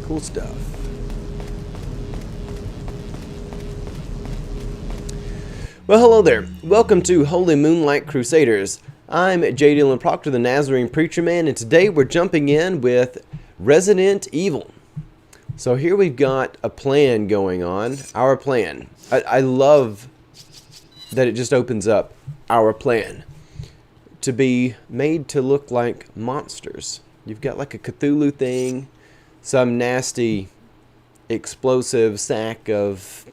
Cool stuff. Well, hello there. Welcome to Holy Moonlight Crusaders. I'm J. Dillon Proctor, the Nazarene Preacher Man, and today we're jumping in with Resident Evil. So here we've got a plan going on. Our plan. I love that it just opens up our plan to be made to look like monsters. You've got like a Cthulhu thing, some nasty explosive sack of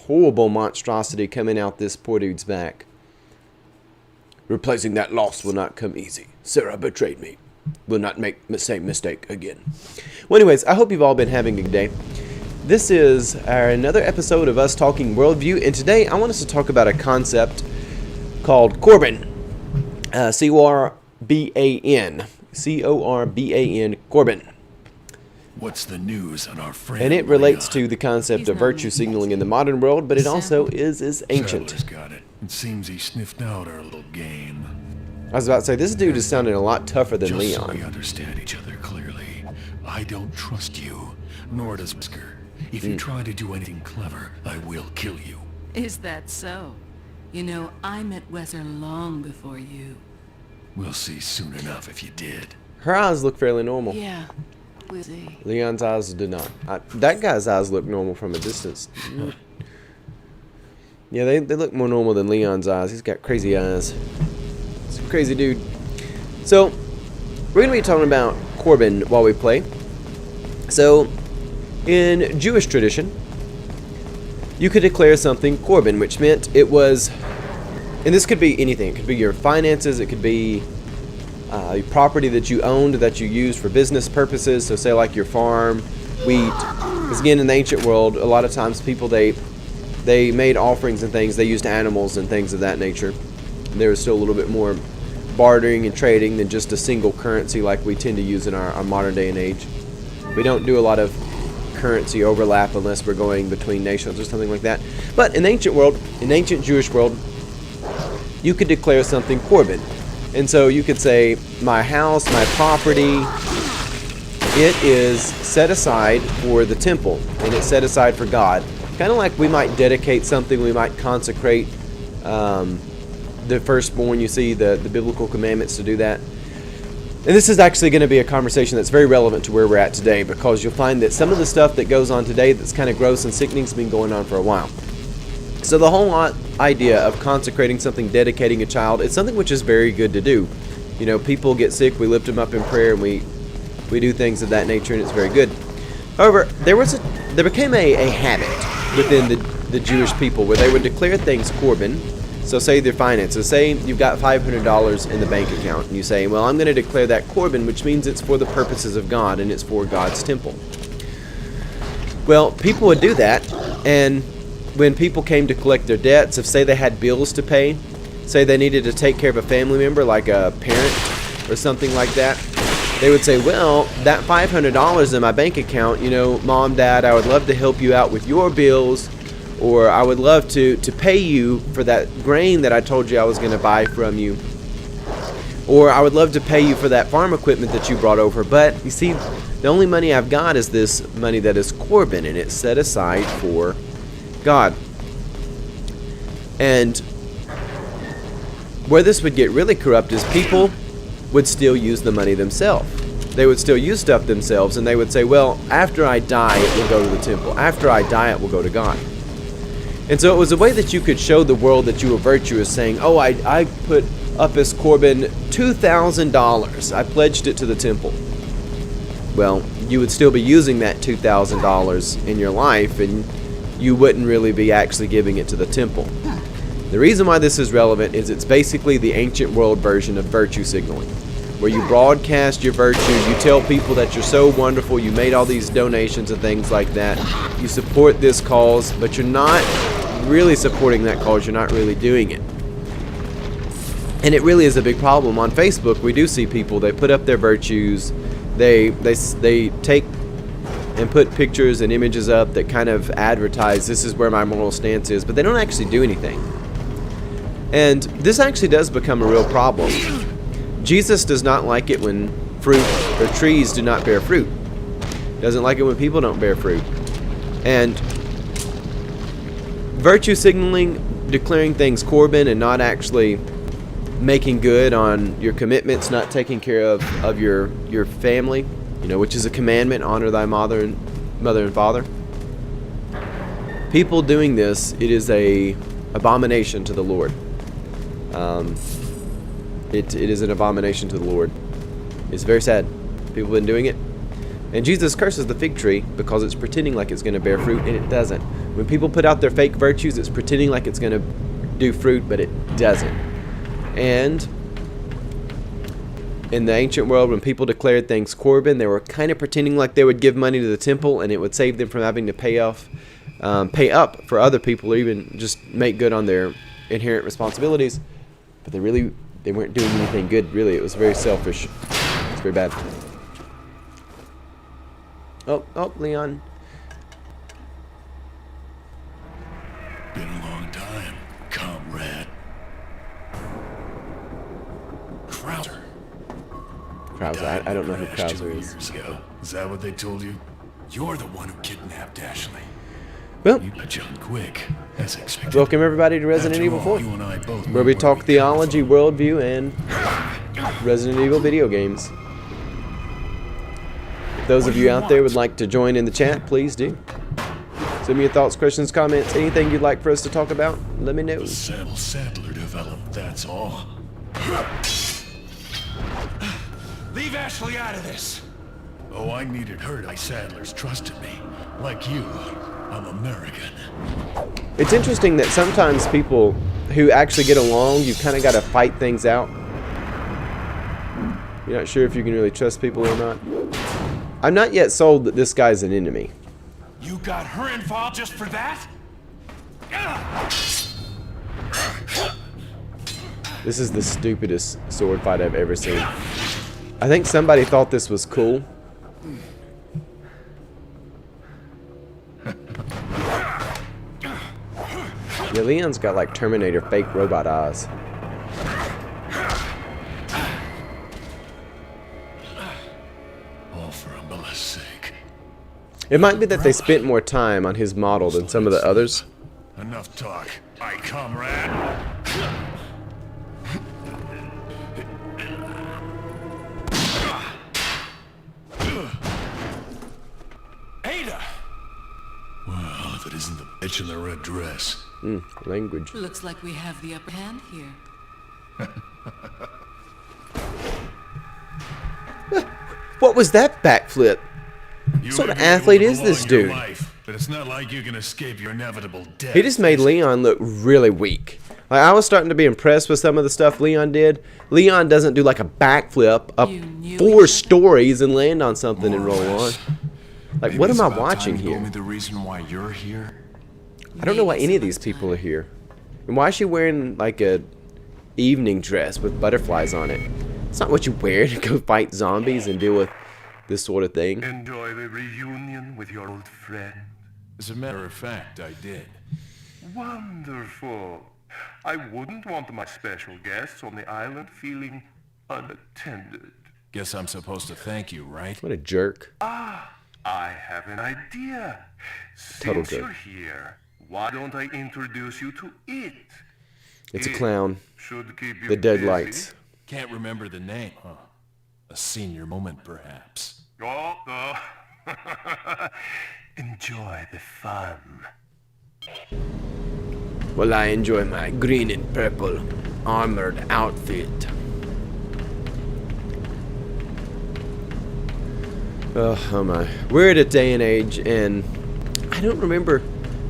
horrible monstrosity coming out this poor dude's back. Replacing that loss will not come easy. Sarah betrayed me. Will not make the same mistake again. Well, anyways, I hope you've all been having a good day. This is another episode of us talking Worldview, and today I want us to talk about a concept called Corban. C-O-R-B-A-N. C-O-R-B-A-N, Corban. What's the news on our friend? And it relates to the concept of virtue signaling in the modern world, but it also is ancient. Traveler's got it. It seems he sniffed out our little game. I was about to say, this dude is sounding a lot tougher than Just Leon. so we understand each other clearly, I don't trust you, nor does Whisker. If you try to do anything clever, I will kill you. Is that so? You know, I met Weser long before you. We'll see soon enough if you did. Her eyes look fairly normal. Yeah, we'll see. Leon's eyes do not. That guy's eyes look normal from a distance. Yeah, they look more normal than Leon's eyes. He's got crazy eyes. He's a crazy dude. So, we're going to be talking about Corban while we play. So, in Jewish tradition, you could declare something Corban, which meant it was, and this could be anything. It could be your finances. It could be property that you owned that you used for business purposes. So say like your farm, wheat. Because again, in the ancient world, a lot of times people, they made offerings and things. They used animals and things of that nature. And there was still a little bit more bartering and trading than just a single currency like we tend to use in our modern day and age. We don't do a lot of currency overlap unless we're going between nations or something like that. But in the ancient world, in ancient Jewish world, you could declare something Corban. And so you could say, my house, my property, it is set aside for the temple, and it's set aside for God. Kind of like we might dedicate something, we might consecrate the firstborn. You see the biblical commandments to do that. And this is actually going to be a conversation that's very relevant to where we're at today, because you'll find that some of the stuff that goes on today that's kind of gross and sickening has been going on for a while. So the whole idea of consecrating something, dedicating a child, it's something which is very good to do. You know, people get sick, we lift them up in prayer, and we do things of that nature, and it's very good. However, there became a habit within the Jewish people where they would declare things Corban. So say their finances. Say you've got $500 in the bank account, and you say, well, I'm going to declare that Corban, which means it's for the purposes of God, and it's for God's temple. Well, people would do that, and when people came to collect their debts, if say they had bills to pay, say they needed to take care of a family member like a parent or something like that, they would say, well, that $500 in my bank account, you know, Mom, Dad, I would love to help you out with your bills, or I would love to pay you for that grain that I told you I was going to buy from you, or I would love to pay you for that farm equipment that you brought over, but you see, the only money I've got is this money that is Corban, and it's set aside for God. And where this would get really corrupt is people would still use the money themselves. They would still use stuff themselves, and they would say, well, after I die, it will go to the temple. After I die, it will go to God. And so it was a way that you could show the world that you were virtuous, saying, oh, I put up as Corban $2,000. I pledged it to the temple. Well, you would still be using that $2,000 in your life, and you wouldn't really be actually giving it to the temple. The reason why this is relevant is it's basically the ancient world version of virtue signaling, where you broadcast your virtue, you tell people that you're so wonderful, you made all these donations and things like that, you support this cause, but you're not really supporting that cause, you're not really doing it. And it really is a big problem. On Facebook, we do see people, they put up their virtues, they take and put pictures and images up that kind of advertise, this is where my moral stance is, but they don't actually do anything. And this actually does become a real problem. Jesus does not like it when fruit or trees do not bear fruit. Doesn't like it when people don't bear fruit. And virtue signaling, declaring things Corbin, and not actually making good on your commitments, not taking care of your family, you know, which is a commandment, honor thy mother and father. People doing this, it is a abomination to the Lord. It is an abomination to the Lord. It's very sad. People have been doing it. And Jesus curses the fig tree because it's pretending like it's going to bear fruit, and it doesn't. When people put out their fake virtues, it's pretending like it's going to do fruit, but it doesn't. And in the ancient world, when people declared things Corbin, they were kind of pretending like they would give money to the temple, and it would save them from having to pay up for other people, or even just make good on their inherent responsibilities. But they weren't doing anything good, really. It was very selfish. It's very bad. Oh, Leon. Been a long time, comrade. Krauser. I don't know who Crashed 2 Krauser is. years ago. Is that what they told you? You're the one who kidnapped Ashley. Well, You got John quick, as expected. welcome everybody to Resident After Evil all, 4, you and I both where know we where talk come theology, from. worldview, and Resident Evil video games. If those What of do you you out there want? would like to join in the chat, please do. Send me your thoughts, questions, comments, anything you'd like for us to talk about, let me know. Sadler developed, that's all. Leave Ashley out of this. Oh, I needed her. Sadler's trusted me. Like you, I'm American. It's interesting that sometimes people who actually get along, you kind of got to fight things out. You're not sure if you can really trust people or not. I'm not yet sold that this guy's an enemy. You got her involved just for that? This is the stupidest sword fight I've ever seen. I think somebody thought this was cool. Yeah, Leon's got like Terminator fake robot eyes. All for Umbrella's sake. It might be that they spent more time on his model than some of the others. Enough talk. Aye, comrade. Ada! Well, if it isn't the bitch in the red dress. Language. Looks like we have the upper hand here. What was that backflip? You What sort of may be able athlete to is this prolong your dude? life, but it's not like you can escape your inevitable death. He just made Leon look really weak. Like, I was starting to be impressed with some of the stuff Leon did. Leon doesn't do like a backflip up You knew 4 each other? stories and land on something and roll on. Like, Maybe what it's am I about watching time you told here? me the reason why you're here. I don't know why Maybe any of some these other people time. are here. And why is she wearing like a evening dress with butterflies on it? It's not what you wear to go fight zombies and deal with this sort of thing. Enjoy the reunion with your old friend. As a matter of fact, I did. Wonderful. I wouldn't want my special guests on the island feeling unattended. Guess I'm supposed to thank you, right? What a jerk. I have an idea. Total Since jerk. you're here, why don't I introduce you to it? It's a It clown. Should keep you The dead busy. lights. Can't remember the name, huh? A senior moment, perhaps. Oh. Enjoy the fun. Well, I enjoy my green and purple armored outfit. Oh my. We're at a day and age, and I don't remember.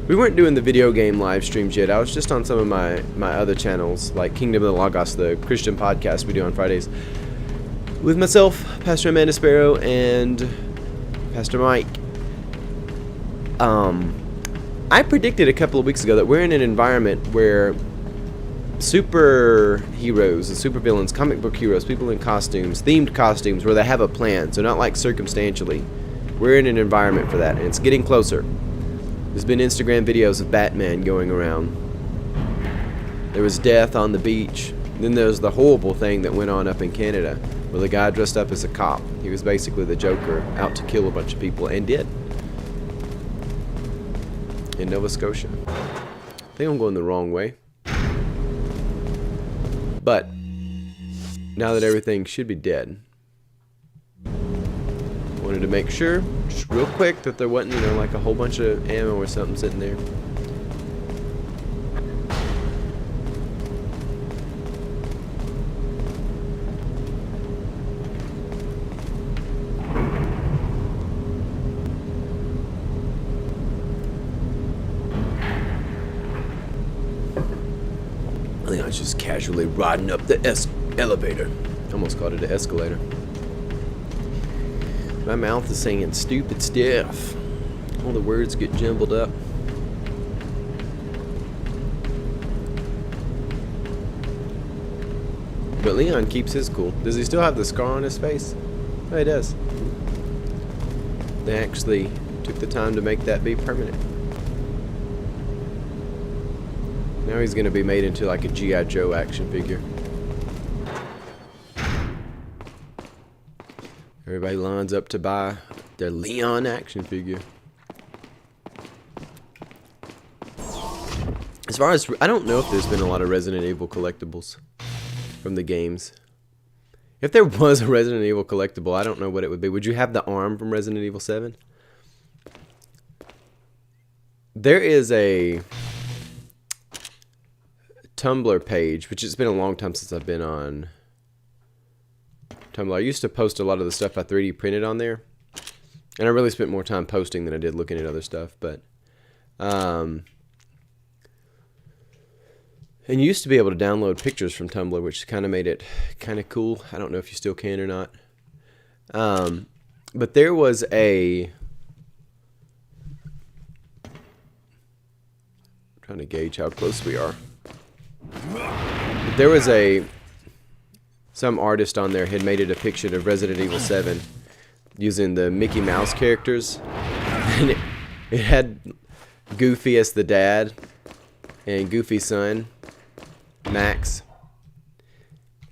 We weren't doing the video game live streams yet. I was just on some of my other channels, like Kingdom of the Logos, the Christian podcast we do on Fridays. With myself, Pastor Amanda Sparrow, and Pastor Mike. I predicted a couple of weeks ago that we're in an environment where superheroes and supervillains, comic book heroes, people in costumes, themed costumes, where they have a plan, so not like circumstantially. We're in an environment for that, and it's getting closer. There's been Instagram videos of Batman going around. There was death on the beach. Then there was the horrible thing that went on up in Canada. Well, the guy dressed up as a cop. He was basically the Joker, out to kill a bunch of people, and did. In Nova Scotia. I think I'm going the wrong way. But now that everything should be dead, wanted to make sure, just real quick, that there wasn't, you know, like a whole bunch of ammo or something sitting there. I was just casually riding up the elevator. Almost called it an escalator. My mouth is saying stupid stuff. All the words get jumbled up. But Leon keeps his cool. Does he still have the scar on his face? Oh, he does. They actually took the time to make that be permanent. Now he's going to be made into like a G.I. Joe action figure. Everybody lines up to buy their Leon action figure. As far as, I don't know if there's been a lot of Resident Evil collectibles from the games. If there was a Resident Evil collectible, I don't know what it would be. Would you have the arm from Resident Evil 7? There is a Tumblr page, which it's been a long time since I've been on Tumblr. I used to post a lot of the stuff I 3D printed on there, and I really spent more time posting than I did looking at other stuff. But and you used to be able to download pictures from Tumblr, which kind of made it kind of cool. I don't know if you still can or not. But there was a, I'm trying to gauge how close we are. There was some artist on there had made a depiction of Resident Evil 7 using the Mickey Mouse characters, and it had Goofy as the dad and Goofy's son Max,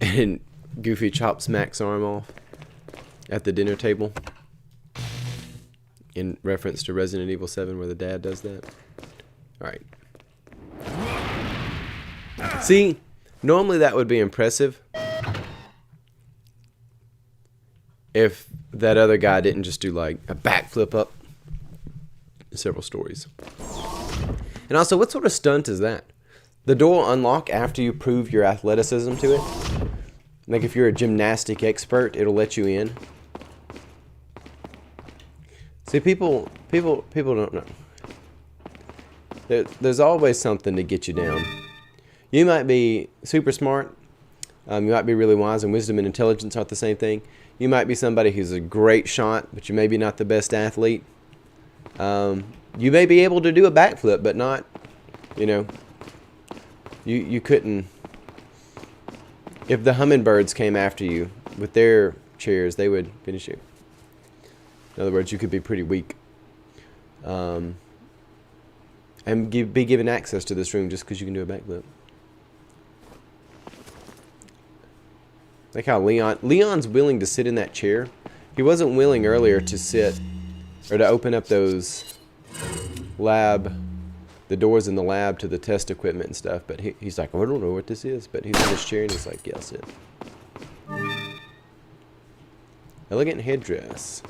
and Goofy chops Max's arm off at the dinner table in reference to Resident Evil 7 where the dad does that. Alright. See, normally that would be impressive if that other guy didn't just do like a backflip up several stories. And also, what sort of stunt is that? The door will unlock after you prove your athleticism to it. Like if you're a gymnastic expert, it'll let you in. See, people don't know. There's always something to get you down. You might be super smart. You might be really wise, and wisdom and intelligence aren't the same thing. You might be somebody who's a great shot, but you may be not the best athlete. You may be able to do a backflip, but not, you know, you couldn't. If the hummingbirds came after you with their chairs, they would finish you. In other words, you could be pretty weak. And be given access to this room just because you can do a backflip. Like how Leon's willing to sit in that chair. He wasn't willing earlier to sit or to open up those the doors in the lab to the test equipment and stuff. But he's like, oh, I don't know what this is. But he's in his chair and he's like, yeah, I'll sit. Elegant headdress.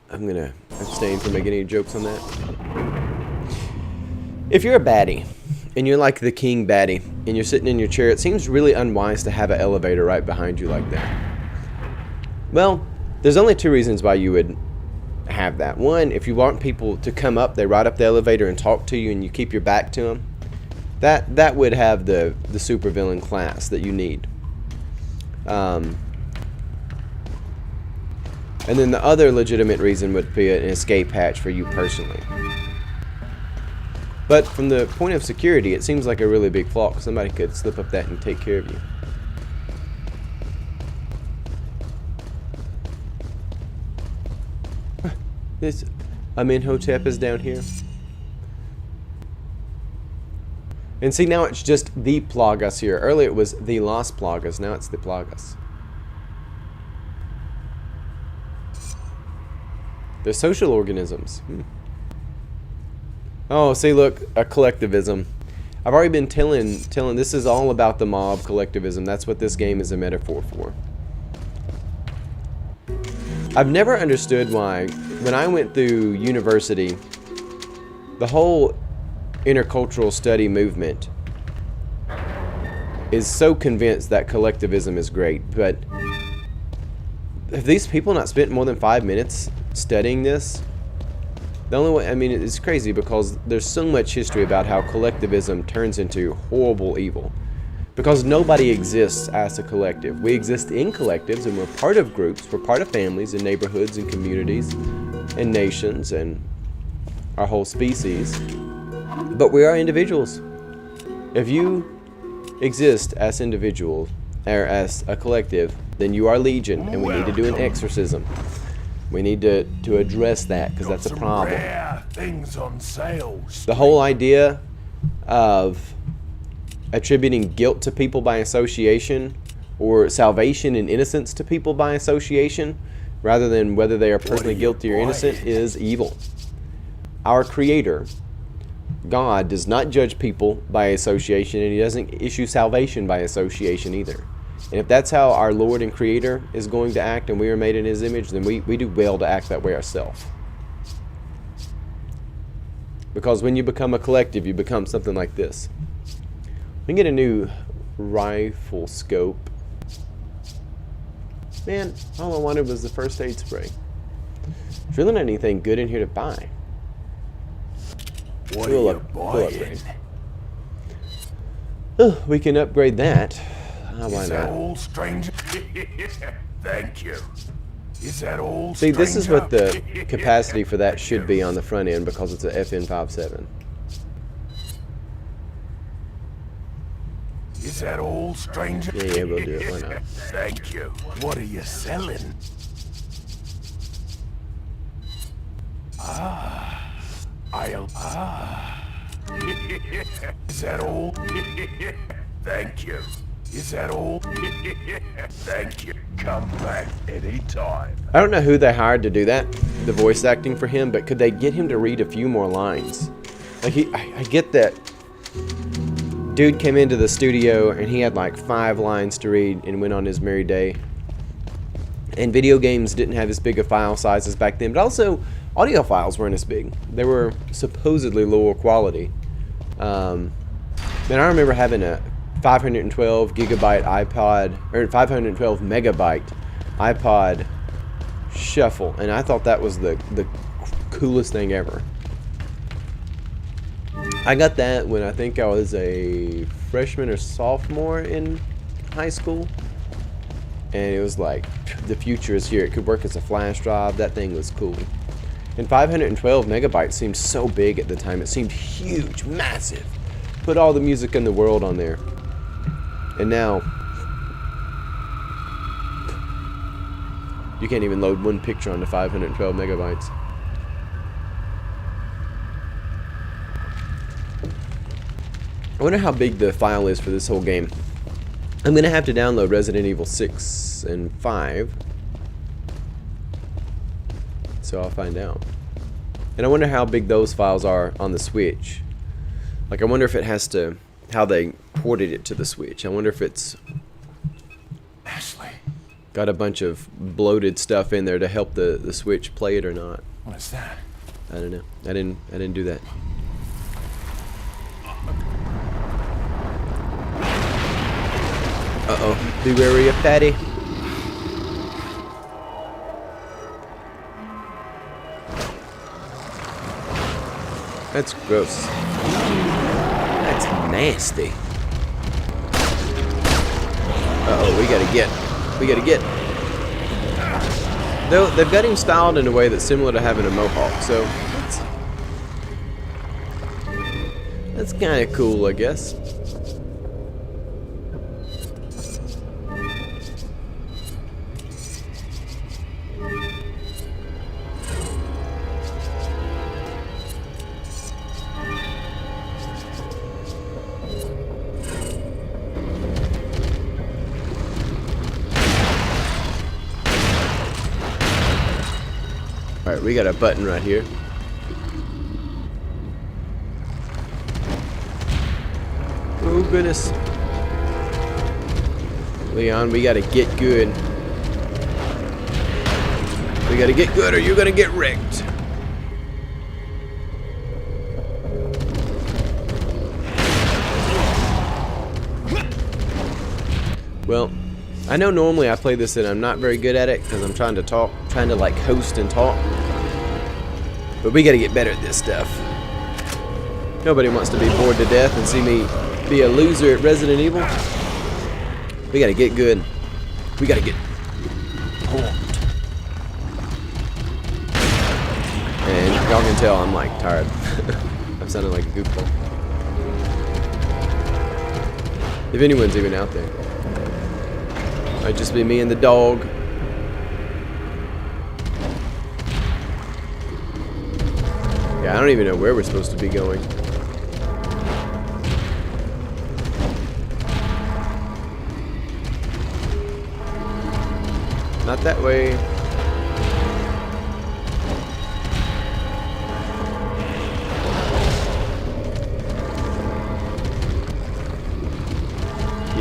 I'm going to abstain from making any jokes on that. If you're a baddie, and you're like the king baddie, and you're sitting in your chair, it seems really unwise to have an elevator right behind you like that. Well, there's only two reasons why you would have that. One, if you want people to come up, they ride up the elevator and talk to you, and you keep your back to them. That would have the supervillain class that you need. And then the other legitimate reason would be an escape hatch for you personally. But from the point of security, it seems like a really big flaw. Somebody could slip up that and take care of you. This Amenhotep is down here. And see, now it's just the Plagas here. Earlier it was the Las Plagas. Now it's the Plagas. They're social organisms. Oh, see, look, a collectivism. I've already been telling this is all about the mob collectivism. That's what this game is a metaphor for. I've never understood why, when I went through university, the whole intercultural study movement is so convinced that collectivism is great, but have these people not spent more than 5 minutes studying this? The only way, I mean, it's crazy because there's so much history about how collectivism turns into horrible evil. Because nobody exists as a collective. We exist in collectives and we're part of groups, we're part of families and neighborhoods and communities and nations and our whole species. But we are individuals. If you exist as individuals, or as a collective, then you are legion and we need to do an exorcism. We need to address that because that's a problem. Rare things on sale. The whole idea of attributing guilt to people by association or salvation and innocence to people by association rather than whether they are personally guilty or innocent is evil. Our Creator, God, does not judge people by association, and He doesn't issue salvation by association either. And if that's how our Lord and Creator is going to act and we are made in His image, then we do well to act that way ourselves. Because when you become a collective, you become something like this. We can get a new rifle scope. Man, all I wanted was the first aid spray. There's really not anything good in here to buy. What We'll are you buying? Oh, we can upgrade that. Why Is that not? all, stranger? Thank you. Is that all, See, this is what the stranger? capacity for that should be on the front end because it's a FN57. Is that all, stranger? Yeah, we'll do it. Why not? Thank you. What are you selling? Is that all? Thank you. Is that all? Thank you. Come back anytime. I don't know who they hired to do that, the voice acting for him, but could they get him to read a few more lines? Like, I get that dude came into the studio and he had like 5 lines to read and went on his merry day. And video games didn't have as big of file sizes back then, but also audio files weren't as big. They were supposedly lower quality. Man, I remember having a 512 gigabyte iPod, or 512 megabyte iPod shuffle, and I thought that was the coolest thing ever. I got that when I think I was a freshman or sophomore in high school, and it was like, the future is here. It could work as a flash drive. That thing was cool. And 512 megabytes seemed so big at the time. It seemed huge, massive. Put all the music in the world on there. And now, you can't even load one picture onto 512 megabytes. I wonder how big the file is for this whole game. I'm going to have to download Resident Evil 6 and 5. So I'll find out. And I wonder how big those files are on the Switch. Like, I wonder if it has to, how they ported it to the Switch. I wonder if it's Ashley, got a bunch of bloated stuff in there to help the Switch play it or not. what is that? I don't know. I didn't do that. Uh-oh. Be wary of Patty. That's gross. That's nasty. Uh-oh, we gotta get. Though, they've got him styled in a way that's similar to having a mohawk, so that's kind of cool, I guess. Alright, we got a button right here. Oh goodness. Leon, we gotta get good. We gotta get good or you're gonna get wrecked. Well, I know normally I play this and I'm not very good at it because I'm trying to like host and talk. But we gotta get better at this stuff. Nobody wants to be bored to death and see me be a loser at Resident Evil. We gotta get good. We gotta get pumped. And y'all can tell I'm like tired. I'm sounding like a goofball. If anyone's even out there. Might just be me and the dog. Yeah, I don't even know where we're supposed to be going. Not that way.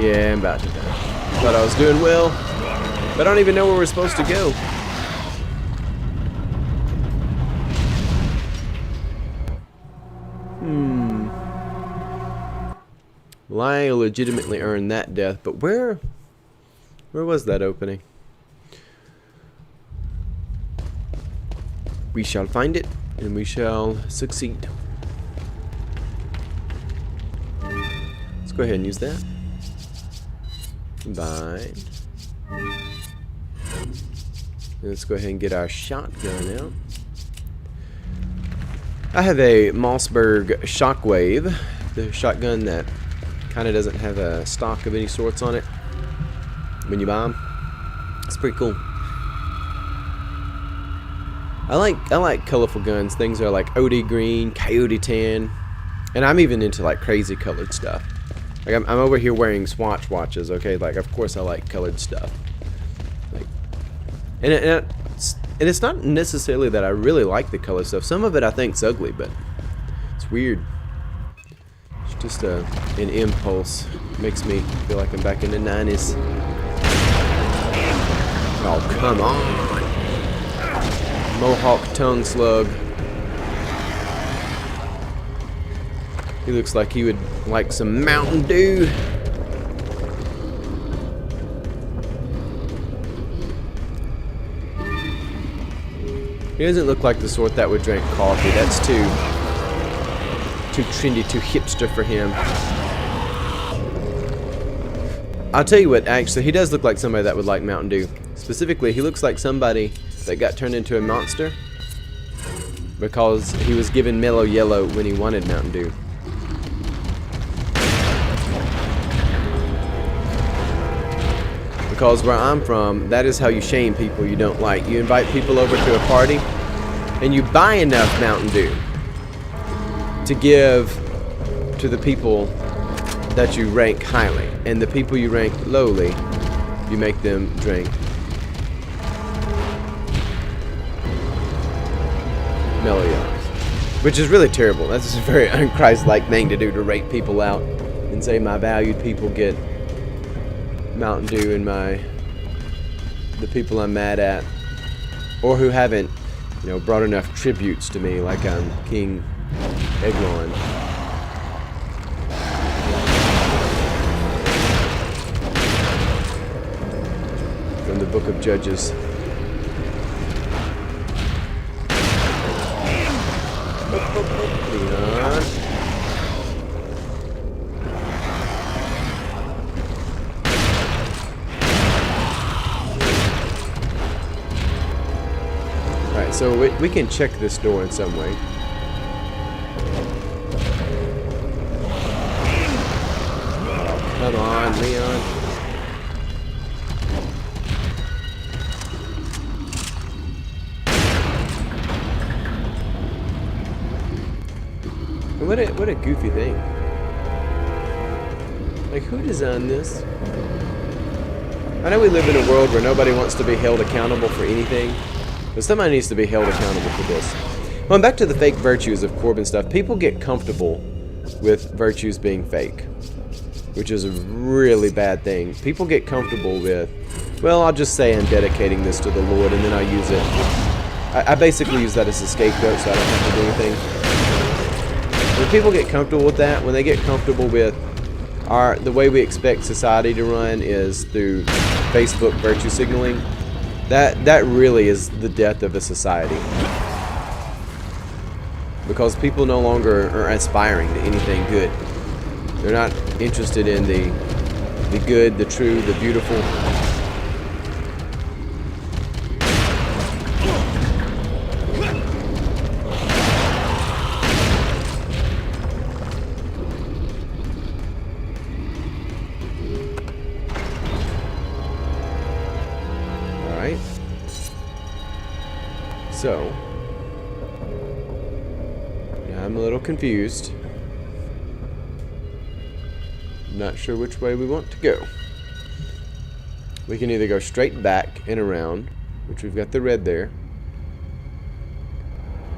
Yeah, I'm about to die. Thought I was doing well, but I don't even know where we're supposed to go. Well, I legitimately earned that death, but where was that opening? We shall find it, and we shall succeed. Let's go ahead and use that. Combine. Let's go ahead and get our shotgun out. I have a Mossberg Shockwave, the shotgun that kind of doesn't have a stock of any sorts on it when you buy them. It's pretty cool. I like colorful guns. Things are like OD green, coyote tan, and I'm even into like crazy colored stuff. Like I'm over here wearing Swatch watches, okay? Like of course I like colored stuff. Like, and it's not necessarily that I really like the color stuff. Some of it I think's ugly, but it's weird. It's just an impulse. It makes me feel like I'm back in the 90s. Oh come on! Mohawk tongue slug. He looks like he would like some Mountain Dew. He doesn't look like the sort that would drink coffee. That's too trendy, too hipster for him. I'll tell you what, actually, he does look like somebody that would like Mountain Dew. Specifically, he looks like somebody that got turned into a monster because he was given mellow yellow when he wanted Mountain Dew. Because where I'm from, that is how you shame people you don't like. You invite people over to a party and you buy enough Mountain Dew to give to the people that you rank highly, and the people you rank lowly, you make them drink mellow yellows, which is really terrible. That's a very un-Christ-like thing to do, to rate people out and say my valued people get Mountain Dew and the people I'm mad at or who haven't, you know, brought enough tributes to me, like I'm King Eglon. From the Book of Judges. Leon. Alright, so we can check this door in some way. Oh, come on, Leon. What a goofy thing. Like, who designed this? I know we live in a world where nobody wants to be held accountable for anything, But somebody needs to be held accountable for this. Well, back to the fake virtues of Corbin stuff. People get comfortable with virtues being fake, which is a really bad thing. People get comfortable with, well, I'll just say I'm dedicating this to the Lord, and then I use it. I basically use that as a scapegoat, so I don't have to do anything. When people get comfortable with that, when they get comfortable with the way we expect society to run is through Facebook virtue signaling, that really is the death of a society. Because people no longer are aspiring to anything good. They're not interested in the good, the true, the beautiful. Alright. So, I'm a little confused. Not sure which way we want to go. We can either go straight back and around, which we've got the red there.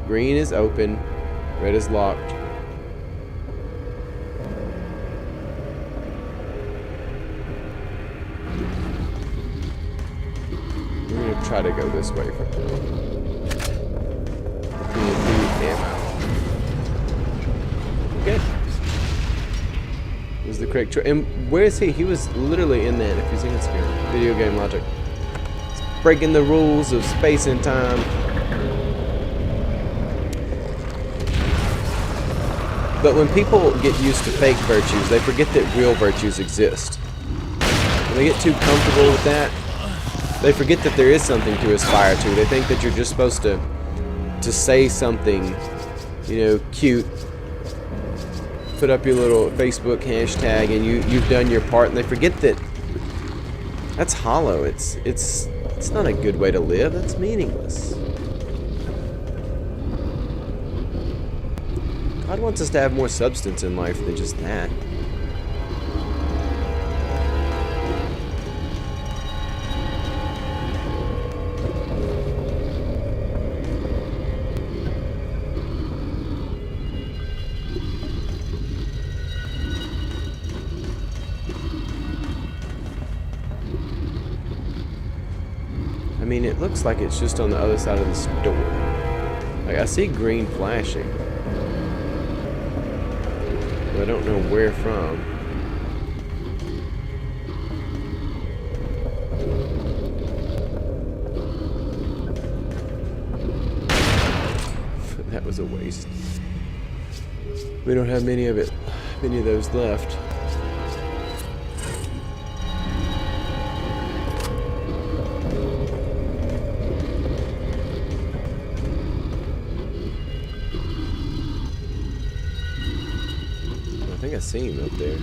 Green is open, red is locked. We're gonna try to go this way for ammo. Okay. Was the correct choice. And where is he? He was literally in that, if using his video game logic. It's breaking the rules of space and time. But when people get used to fake virtues, they forget that real virtues exist. When they get too comfortable with that, they forget that there is something to aspire to. They think that you're just supposed to say something, you know, cute. Put up your little Facebook hashtag and you've done your part, and they forget that that's hollow. It's not a good way to live. That's meaningless. God wants us to have more substance in life than just that. I mean, it looks like it's just on the other side of the store. Like, I see green flashing. But I don't know where from. That was a waste. We don't have many of those left. I think I see him up there.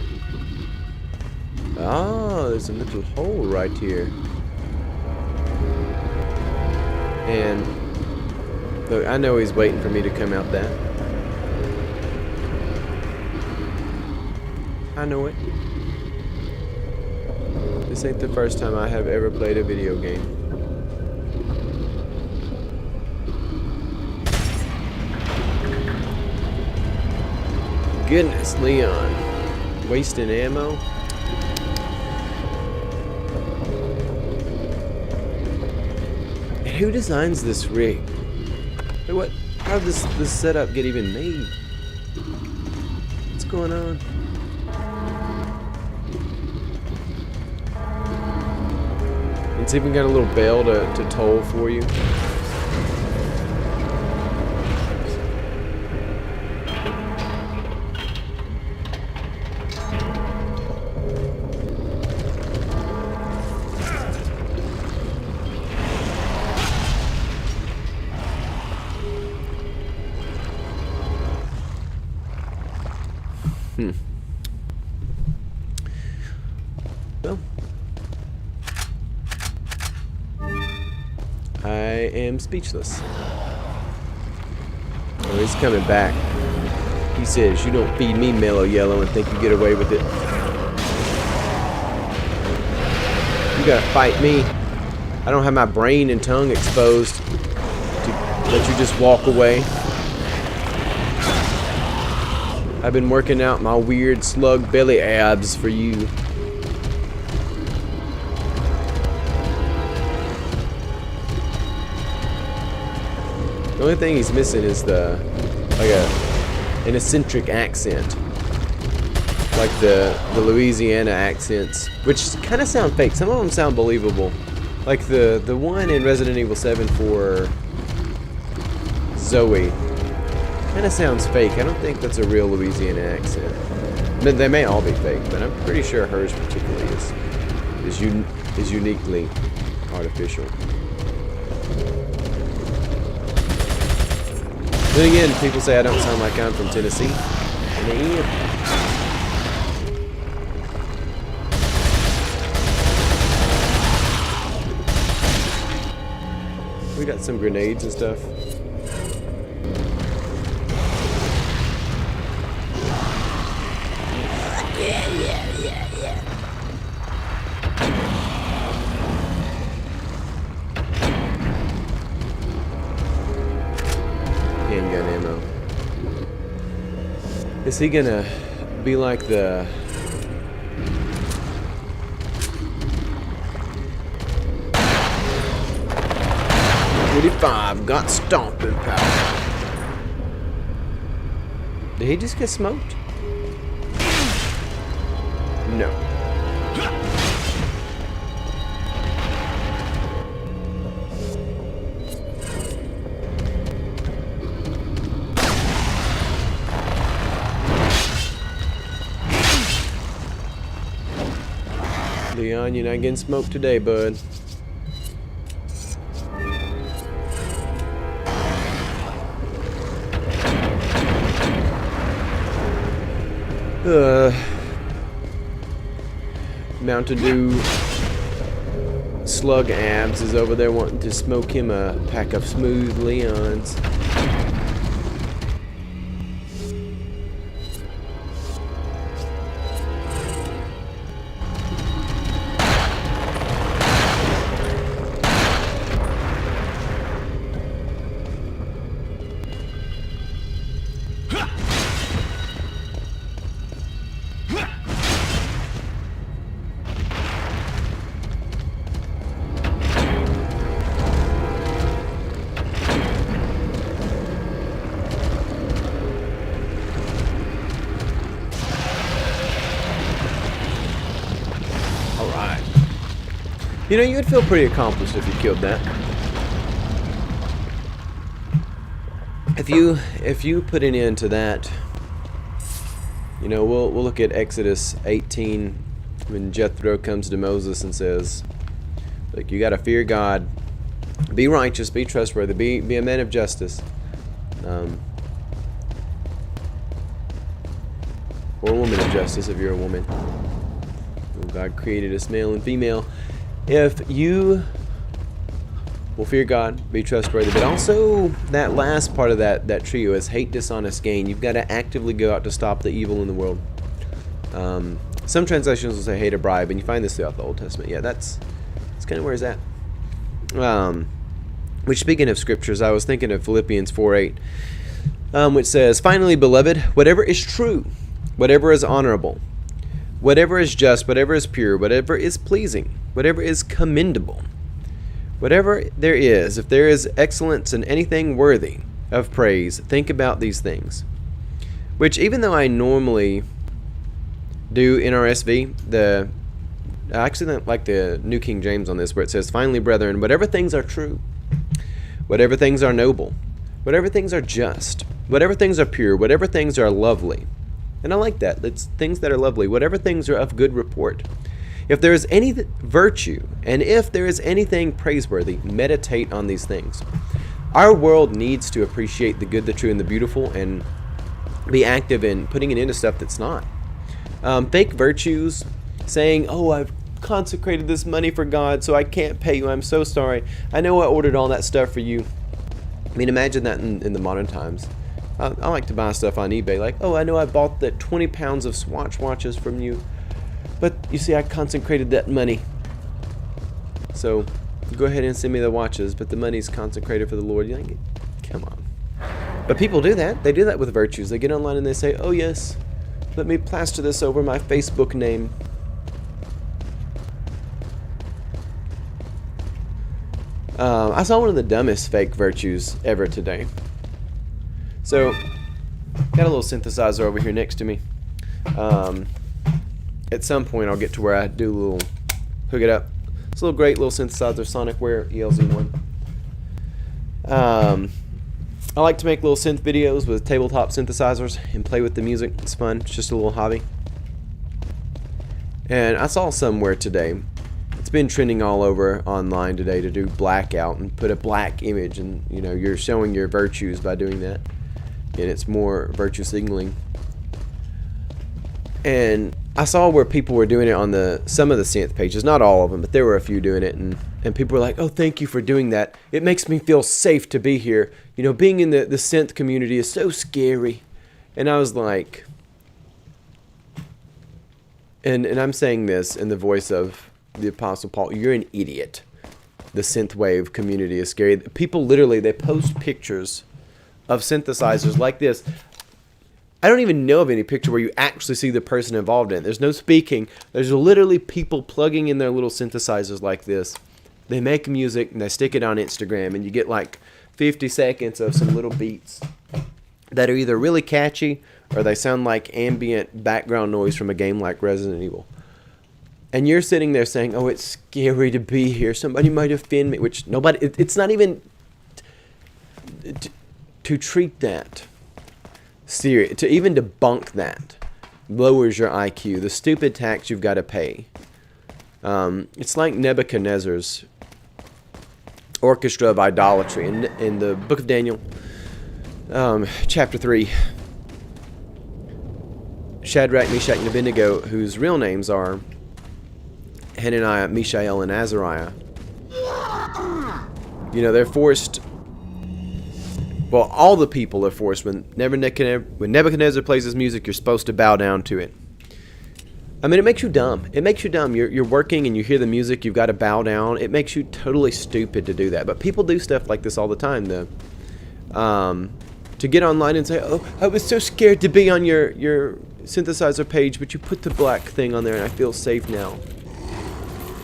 Ah, there's a little hole right here. And look, I know he's waiting for me to come out that. I know it. This ain't the first time I have ever played a video game. Goodness, Leon. Wasting ammo? And who designs this rig? What? How did this setup get even made? What's going on? It's even got a little bell to toll for you. Well, I am speechless. Oh, he's coming back. He says, "You don't feed me mellow yellow and think you get away with it. You gotta fight me. I don't have my brain and tongue exposed. let you just walk away. I've been working out my weird slug belly abs for you. The only thing he's missing is an eccentric accent. Like the Louisiana accents, which kind of sound fake. Some of them sound believable. Like the one in Resident Evil 7 for Zoe. Kind of sounds fake. I don't think that's a real Louisiana accent. But they may all be fake, but I'm pretty sure hers particularly is uniquely artificial. Then again, people say I don't sound like I'm from Tennessee. And I am. We got some grenades and stuff. Handgun ammo. Is he gonna be like the... .45 got stomping power. Did he just get smoked? No. Leon, you're not getting smoked today, bud. Mountain Dew Slug Abs is over there wanting to smoke him a pack of smooth Leons. You know, you would feel pretty accomplished if you killed that. If you put an end to that, you know, we'll look at Exodus 18 when Jethro comes to Moses and says, "Look, you got to fear God, be righteous, be trustworthy, be a man of justice, or a woman of justice if you're a woman. God created us male and female." If you will fear God, be trustworthy, but also that last part of that trio is hate dishonest gain. You've got to actively go out to stop the evil in the world. Some translations will say hate a bribe, and you find this throughout the Old Testament. Yeah, that's kind of where it's at. Which, speaking of scriptures, I was thinking of Philippians 4:8, which says, "Finally, beloved, whatever is true, whatever is honorable, whatever is just, whatever is pure, whatever is pleasing, whatever is commendable, whatever there is, if there is excellence in anything worthy of praise, think about these things." Which, even though I normally do NRSV, I actually like the New King James on this, where it says, "Finally, brethren, whatever things are true, whatever things are noble, whatever things are just, whatever things are pure, whatever things are lovely." And I like that. It's things that are lovely. Whatever things are of good report. If there is any virtue, and if there is anything praiseworthy, meditate on these things. Our world needs to appreciate the good, the true, and the beautiful, and be active in putting it into stuff that's not. Fake virtues, saying, "Oh, I've consecrated this money for God, so I can't pay you. I'm so sorry. I know I ordered all that stuff for you." I mean, imagine that in the modern times. I like to buy stuff on eBay, like, "Oh, I know I bought the 20 pounds of Swatch watches from you, but you see, I consecrated that money. So go ahead and send me the watches, but the money's consecrated for the Lord." You know, Come on. But people do that. They do that with virtues. They get online and they say, oh yes, let me plaster this over my Facebook name. I saw one of the dumbest fake virtues ever today. So, got a little synthesizer over here next to me. At some point I'll get to where I do a little, hook it up. It's a little great little synthesizer, Sonicware ELZ1. I like to make little synth videos with tabletop synthesizers and play with the music. It's fun. It's just a little hobby. And I saw somewhere today, it's been trending all over online today to do blackout and put a black image, and you know, you're showing your virtues by doing that. And it's more virtue signaling. And I saw where people were doing it on some of the synth pages, not all of them, but there were a few doing it, and people were like, oh, thank you for doing that. It makes me feel safe to be here. You know, being in the synth community is so scary. And I was like, and I'm saying this in the voice of the Apostle Paul, you're an idiot. The synthwave community is scary. People literally, they post pictures of synthesizers like this. I don't even know of any picture where you actually see the person involved in it. There's no speaking. There's literally people plugging in their little synthesizers like this. They make music and they stick it on Instagram, and you get like 50 seconds of some little beats that are either really catchy or they sound like ambient background noise from a game like Resident Evil. And you're sitting there saying, oh, it's scary to be here. Somebody might offend me, which nobody, it's not even to treat that serious, to even debunk that lowers your IQ. The stupid tax you've got to pay. It's like Nebuchadnezzar's orchestra of idolatry in the book of Daniel, chapter 3. Shadrach, Meshach, and Abednego, whose real names are Hananiah, Mishael, and Azariah. You know, they're forced. Well, all the people are forced. When Nebuchadnezzar plays his music, you're supposed to bow down to it. I mean, it makes you dumb. It makes you dumb. You're working and you hear the music, you've got to bow down. It makes you totally stupid to do that. But people do stuff like this all the time, though. To get online and say, oh, I was so scared to be on your synthesizer page, but you put the black thing on there and I feel safe now.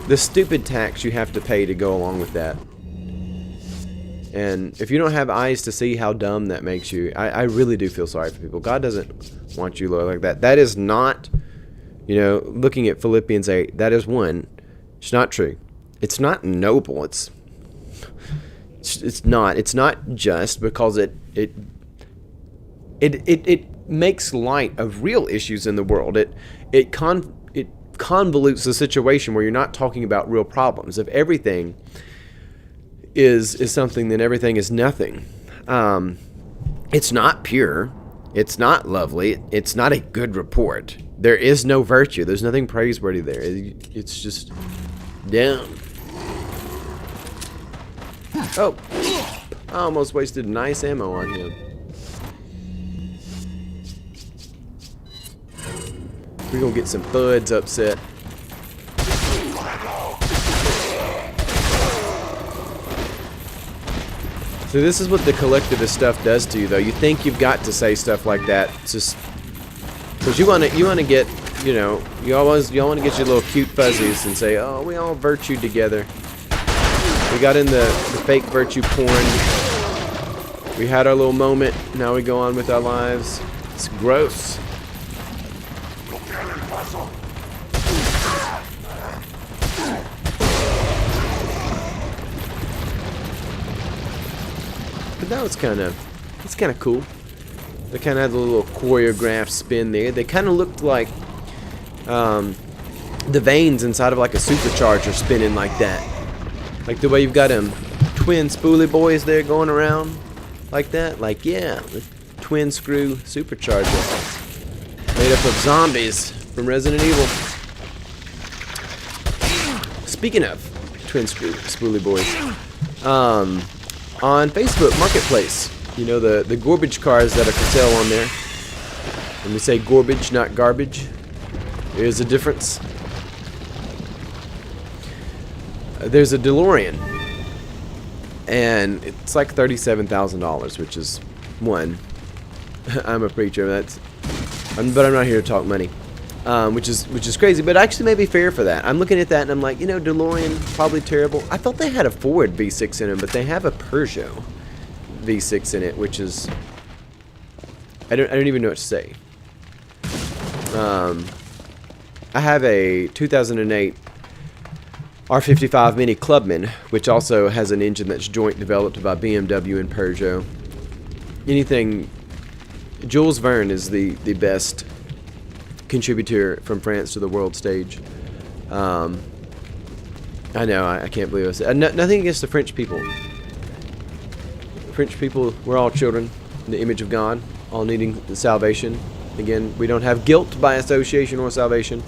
The stupid tax you have to pay to go along with that. And if you don't have eyes to see how dumb that makes you, I really do feel sorry for people. God doesn't want you like that. That is not, you know, looking at Philippians 8, that is one. It's not true. It's not noble. It's not. It's not just, because it makes light of real issues in the world. It convolutes the situation where you're not talking about real problems. If everything is something, then everything is nothing. It's not pure. It's not lovely. It's not a good report. There is no virtue. There's nothing praiseworthy there. It's just down. Oh, I almost wasted nice ammo on him. We're gonna get some buds upset. So this is what the collectivist stuff does to you, though. You think you've got to say stuff like that, it's just because you want to get, you know, you want to get your little cute fuzzies and say, oh, we all virtued together. We got in the fake virtue porn. We had our little moment. Now we go on with our lives. It's gross. But that was kind of cool. They kind of had a little choreographed spin there. They kind of looked like the veins inside of like a supercharger spinning like that. Like the way you've got them twin spoolie boys there going around like that. Like, yeah, the twin screw supercharger made up of zombies from Resident Evil. Speaking of twin screw spoolie boys, on Facebook Marketplace, you know, the garbage cars that are for sale on there. When we say garbage, not garbage, there's a difference. There's a DeLorean And it's like $37,000, which is one. I'm a preacher. But I'm not here to talk money, which is crazy. But actually, may be fair for that. I'm looking at that and I'm like, you know, DeLorean probably terrible. I thought they had a Ford V6 in them, but they have a Peugeot V6 in it, which is I don't even know what to say. I have a 2008 R55 Mini Clubman, which also has an engine that's joint developed by BMW and Peugeot. Anything, Jules Verne is the best contributor from France to the world stage. I know, I can't believe I said nothing against the French people. French people, we're all children in the image of God, all needing salvation. Again, we don't have guilt by association or salvation,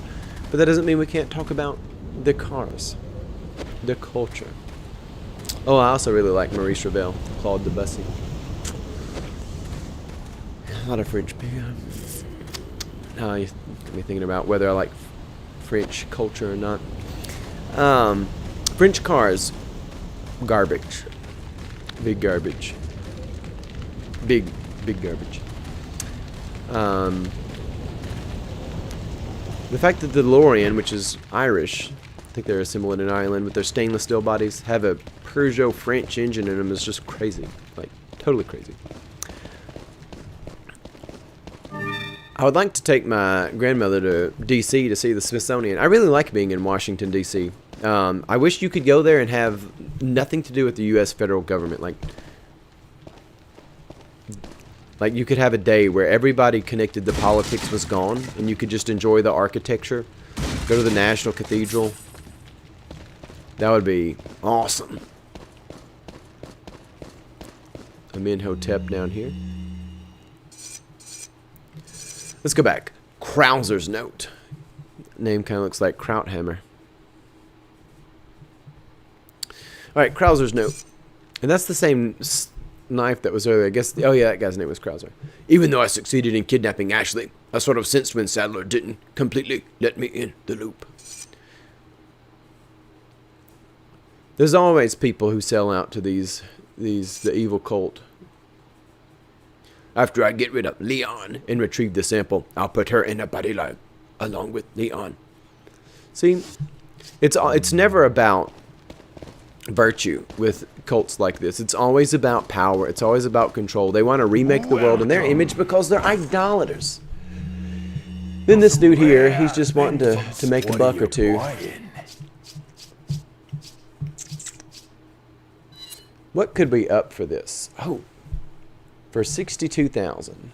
but that doesn't mean we can't talk about the cars, the culture. Oh, I also really like Maurice Ravel, Claude Debussy. A lot of French people. Now you got me thinking about whether I like French culture or not. French cars, garbage. Big garbage. Big garbage. The fact that the DeLorean, which is Irish, I think they're assembled in Ireland with their stainless steel bodies, have a Peugeot French engine in them is just crazy. Like, totally crazy. I would like to take my grandmother to D.C. to see the Smithsonian. I really like being in Washington, D.C. I wish you could go there and have nothing to do with the U.S. federal government. Like you could have a day where everybody connected to politics was gone, and you could just enjoy the architecture, go to the National Cathedral. That would be awesome. Amenhotep down here. Let's go back. Krauser's note. Name kind of looks like Krauthammer. Alright, Krauser's note. And that's the same knife that was earlier. I guess, oh yeah, that guy's name was Krauser. Even though I succeeded in kidnapping Ashley, I sort of sensed when Sadler didn't completely let me in the loop. There's always people who sell out to the evil cult. After I get rid of Leon and retrieve the sample, I'll put her in a body lab along with Leon. See, it's never about virtue with cults like this. It's always about power. It's always about control. They want to remake the world in their image because they're idolaters. Then this dude here, he's just wanting to make a buck or two. What could we up for this? Oh, for 62,000,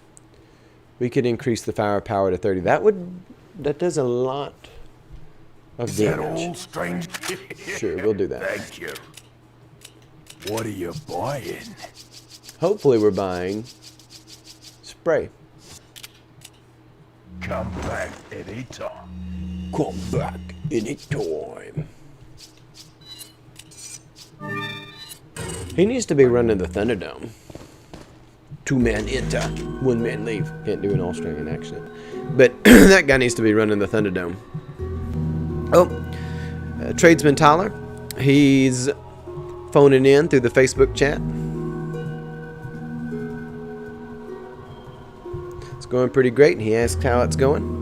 we could increase the firepower to 30. That does a lot of damage. Sure, we'll do that. Thank you. What are you buying? Hopefully we're buying spray. Come back anytime. Come back anytime. He needs to be running the Thunderdome. 2-man enter, 1-man leave. Can't do an Australian accent. But that guy needs to be running the Thunderdome. Oh, Tradesman Tyler. He's phoning in through the Facebook chat. It's going pretty great, and he asked how it's going.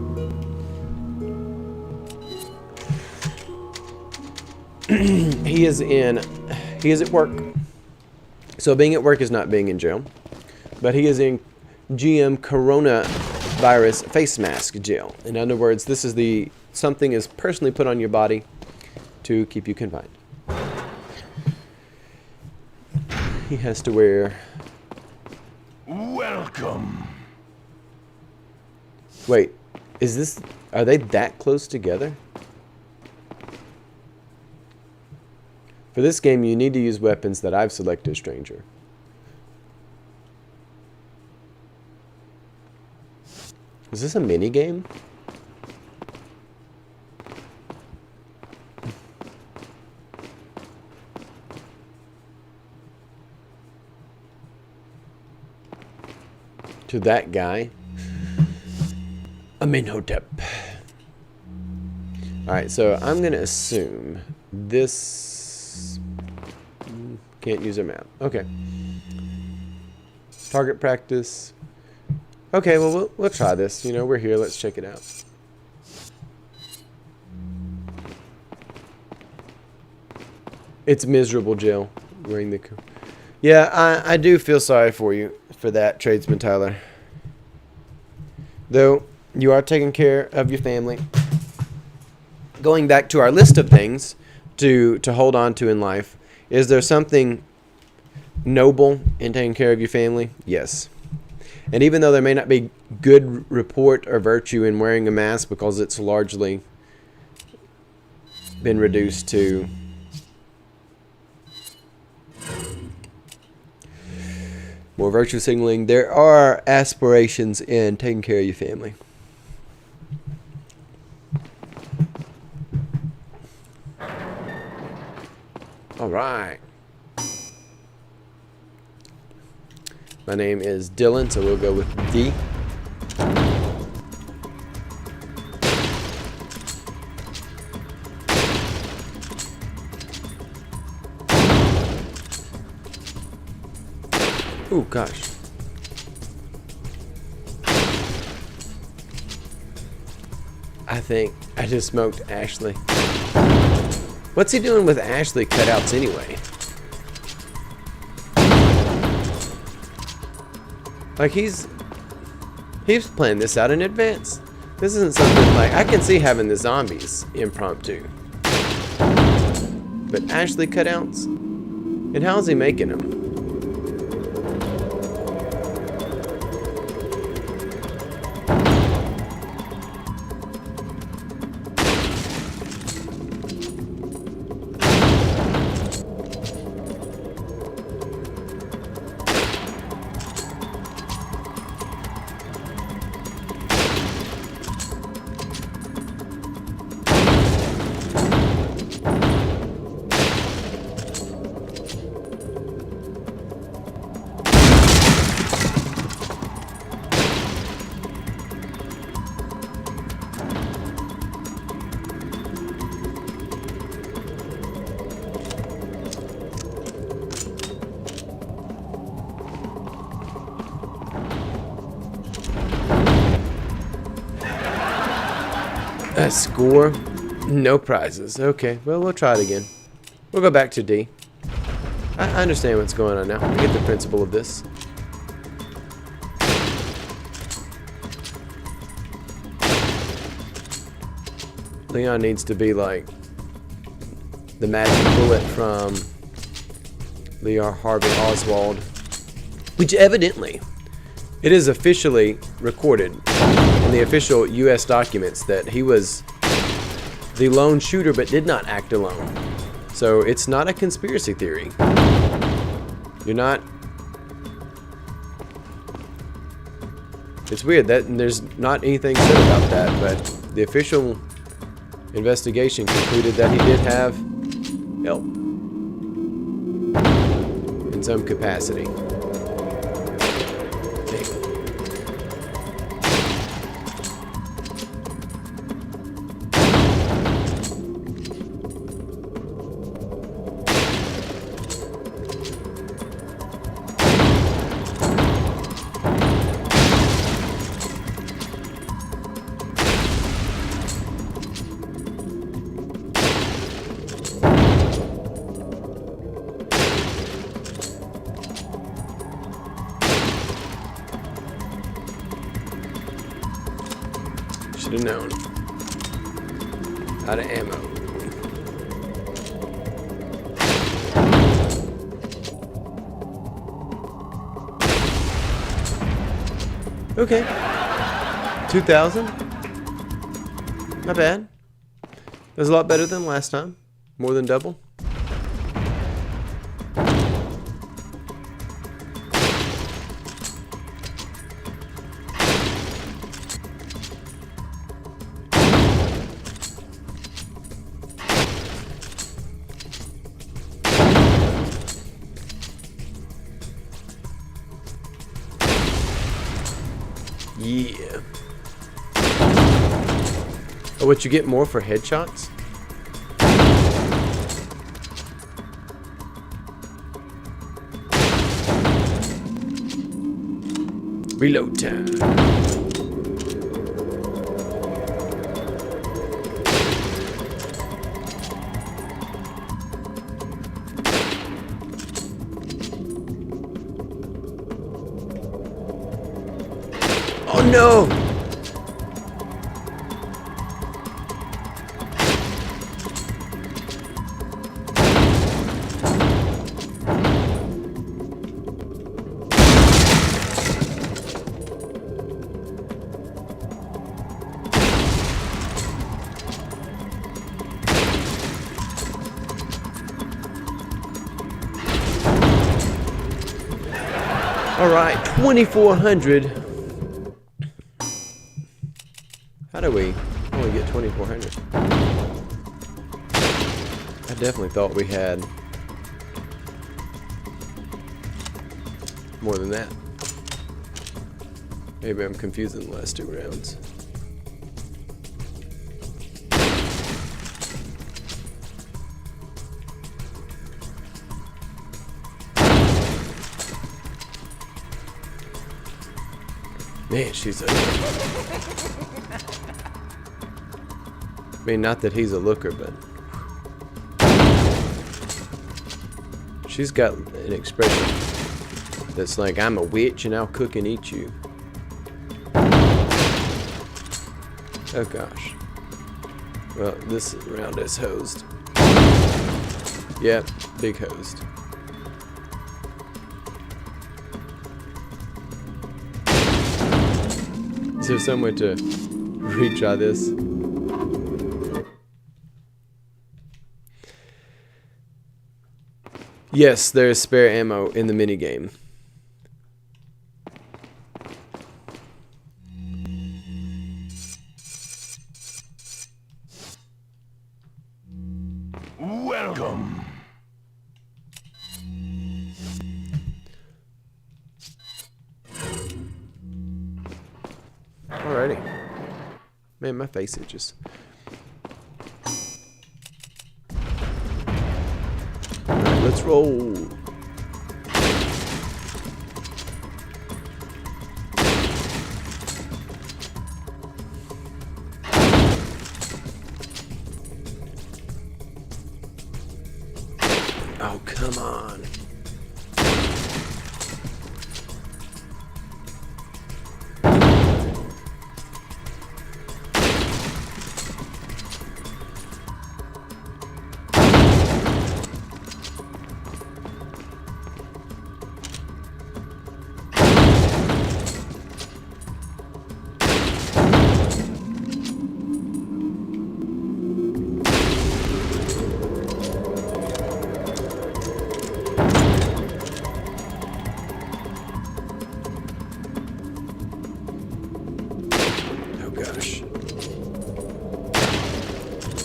He is at work. So being at work is not being in jail. But he is in GM coronavirus face mask jail. In other words, this is something is personally put on your body to keep you confined. He has to wear... Welcome. Wait, are they that close together? For this game, you need to use weapons that I've selected, stranger. Is this a mini game? To that guy. Amenhotep. Alright, so I'm going to assume this... Can't use a map. Okay. Target practice. Okay, well, we'll try this. You know, we're here. Let's check it out. It's miserable, Jill. Wearing the... Yeah, I do feel sorry for you for that, Tradesman Tyler. Though, you are taking care of your family. Going back to our list of things to hold on to in life, is there something noble in taking care of your family? Yes. And even though there may not be good report or virtue in wearing a mask because it's largely been reduced to more virtue signaling, there are aspirations in taking care of your family. All right. My name is Dylan, so we'll go with D. Oh gosh. I think I just smoked Ashley. What's he doing with Ashley cutouts anyway? Like he's planning this out in advance. This isn't something like I can see having the zombies impromptu. But Ashley cutouts? And how's he making them? A score? No prizes. Okay, well, we'll try it again. We'll go back to D. I understand what's going on now. I get the principle of this. Leon needs to be like the magic bullet from Lee Harvey Oswald, which evidently it is officially recorded in the official U.S. documents that he was the lone shooter but did not act alone. So it's not a conspiracy theory. You're not... It's weird that there's not anything said about that, but the official investigation concluded that he did have help in some capacity. Should have known. Out of ammo. Okay. 2,000. Not bad. That was a lot better than last time. More than double. Yeah. Oh, what, you get more for headshots? Reload time. Oh no! All right, 2,400. How do we only get 2,400? I definitely thought we had more than that. Maybe I'm confusing the last 2 rounds. Man, she's a... I mean, not that he's a looker, but... She's got an expression that's like, I'm a witch and I'll cook and eat you. Oh gosh. Well, this round is hosed. Yep, big hosed. Is there some way to retry this? Yes, there is spare ammo in the minigame. Welcome. Alrighty. Man, my face itches. Alright, let's roll. Oh, come on. Gosh.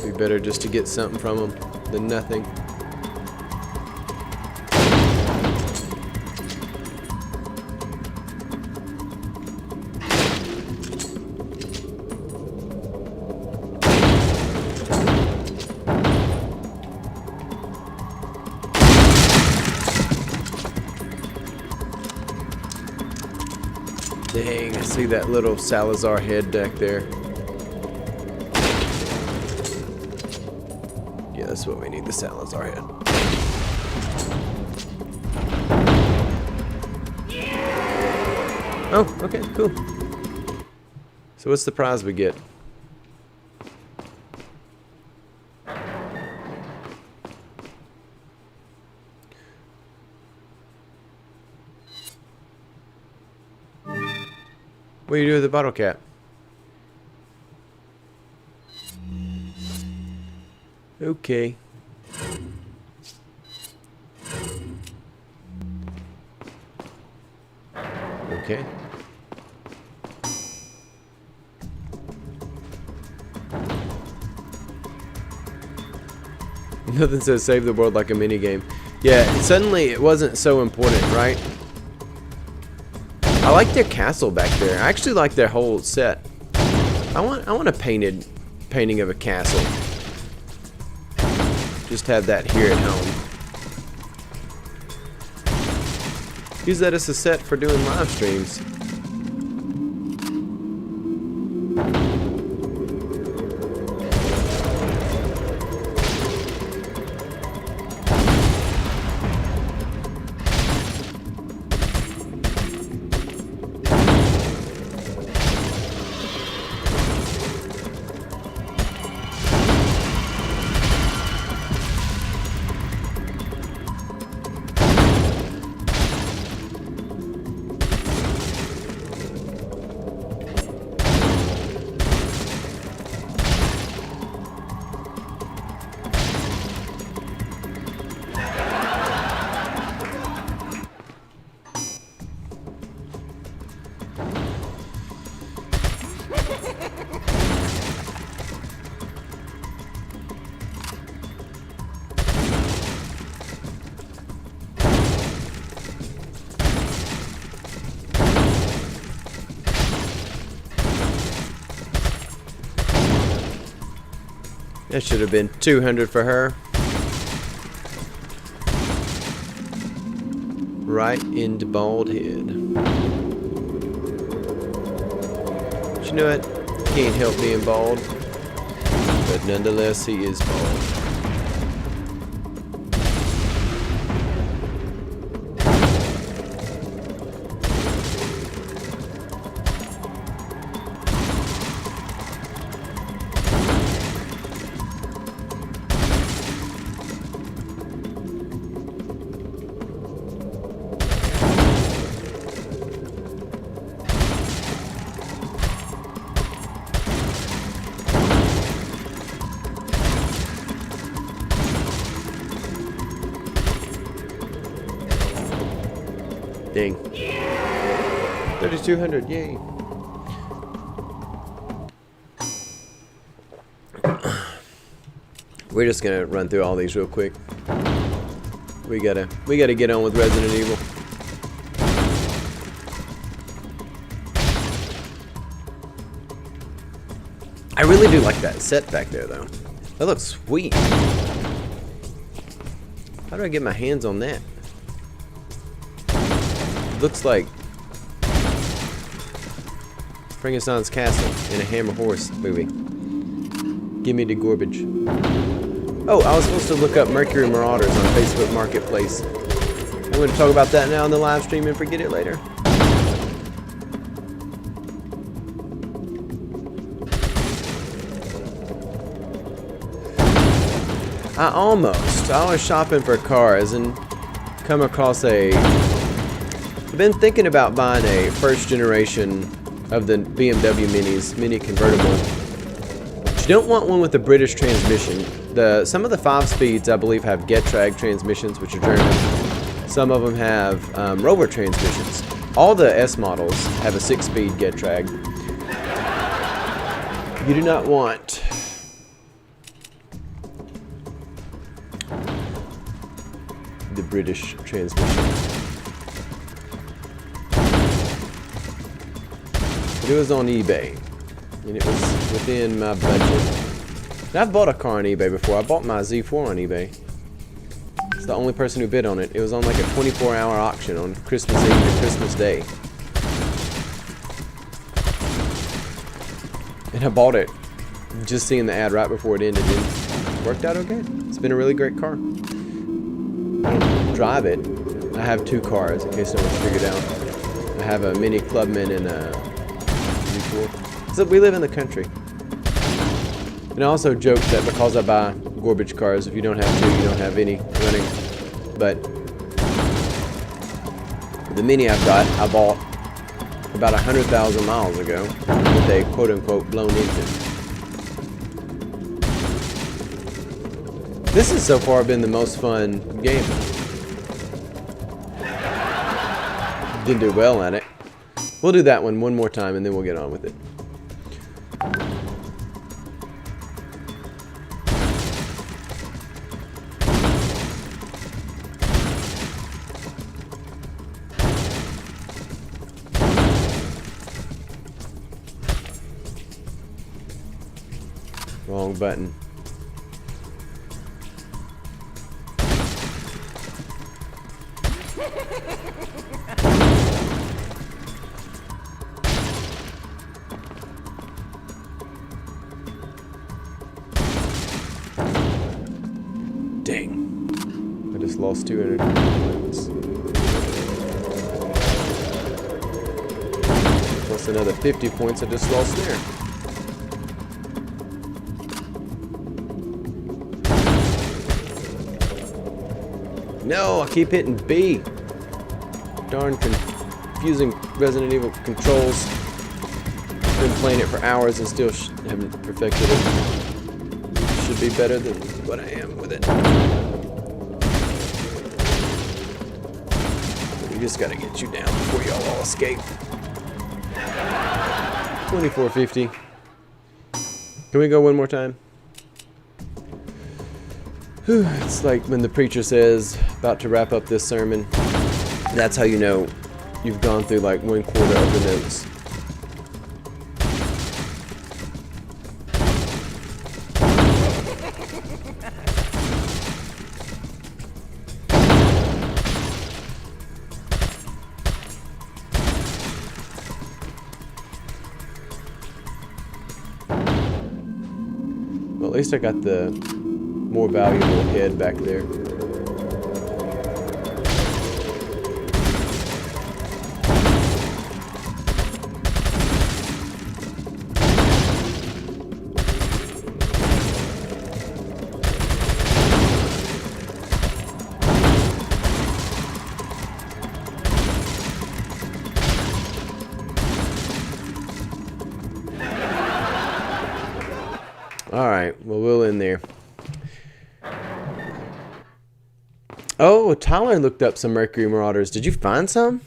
Be better just to get something from him than nothing. Dang, I see that little Salazar head back there. Yeah, that's what we need, the Salazar head. Oh, okay, cool. So what's the prize we get? What do you do with the bottle cap? Okay. Okay. Nothing says save the world like a minigame. Yeah, suddenly it wasn't so important, right? I like their castle back there. I actually like their whole set. I want a painting of a castle. Just have that here at home. Use that as a set for doing live streams. That should have been 200 for her. Right into bald head. But you know what? Can't help being bald. But nonetheless, he is bald. Dang. 3,200, yay. We're just gonna run through all these real quick. We gotta get on with Resident Evil. I really do like that set back there though. That looks sweet. How do I get my hands on that? Looks like Frankenstein's Castle in a Hammer Horse movie. Give me the garbage. Oh, I was supposed to look up Mercury Marauders on Facebook Marketplace. I'm going to talk about that now in the live stream and forget it later. I was shopping for cars and come across I've been thinking about buying a first generation of the BMW Minis, Mini convertible. But you don't want one with a British transmission. Some of the 5-speeds, I believe, have Getrag transmissions, which are German. Some of them have Rover transmissions. All the S models have a 6-speed Getrag. You do not want the British transmission. But it was on eBay, and it was within my budget. And I've bought a car on eBay before. I bought my Z4 on eBay. It's the only person who bid on it. It was on like a 24-hour auction on Christmas Eve and Christmas Day. And I bought it just seeing the ad right before it ended, and it worked out okay. It's been a really great car. I don't drive it. I have 2 cars in case no one's figured out. I have a Mini Clubman and a So we live in the country. And I also joke that because I buy garbage cars, if you don't have 2, you don't have any running. But the Mini I've got, I bought about 100,000 miles ago with a quote-unquote blown engine. This has so far been the most fun game. Didn't do well at it. We'll do that one more time and then we'll get on with it. Wrong button. Dang. I just lost 200 points. Plus another 50 points I just lost there. No, I keep hitting B. Darn confusing Resident Evil controls. Been playing it for hours and still haven't perfected it. Should be better than what I am with it. We just gotta get you down before y'all all escape. 2450. Can we go one more time? Whew, it's like when the preacher says, about to wrap up this sermon. That's how you know you've gone through like 1/4 of the notes. at least I got the more valuable head back there. Alright, well, we'll in there. Oh, Tyler looked up some Mercury Marauders. Did you find some?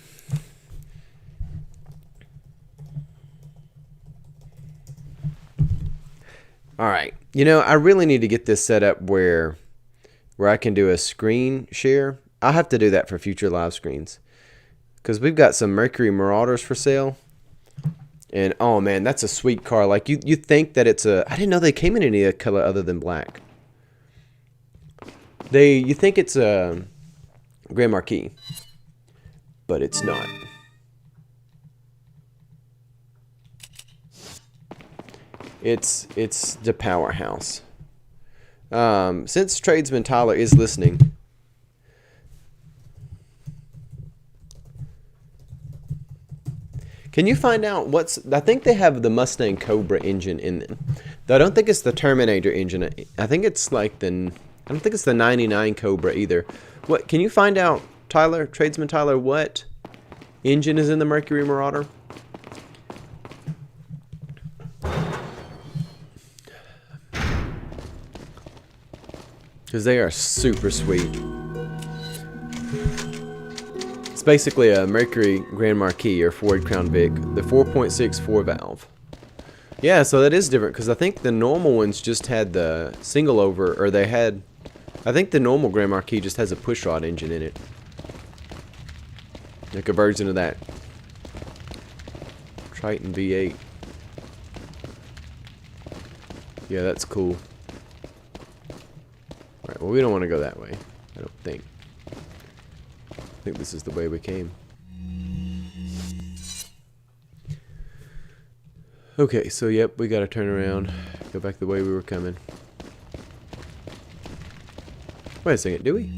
Alright, you know, I really need to get this set up where I can do a screen share. I'll have to do that for future live screens. Because we've got some Mercury Marauders for sale. And, oh man, that's a sweet car. Like, you think that it's a... I didn't know they came in any color other than black. You think it's a Grand Marquis. But it's not. It's the powerhouse. Since Tradesman Tyler is listening... Can you find out what's... I think they have the Mustang Cobra engine in them. Though I don't think it's the Terminator engine. I think it's like the... I don't think it's the 99 Cobra either. What? Can you find out, Tyler, Tradesman Tyler, what engine is in the Mercury Marauder? Because they are super sweet. Basically a Mercury Grand Marquis or Ford Crown Vic, the 4.6 4-valve. Yeah, so that is different because I think the normal ones just had the single over, or they had, I think the normal Grand Marquis just has a pushrod engine in it. Like a version of that Triton V8. Yeah, that's cool. Alright, well, we don't want to go that way, I don't think. I think this is the way we came. Okay, so yep, we gotta turn around, go back the way we were coming. Wait a second, do we?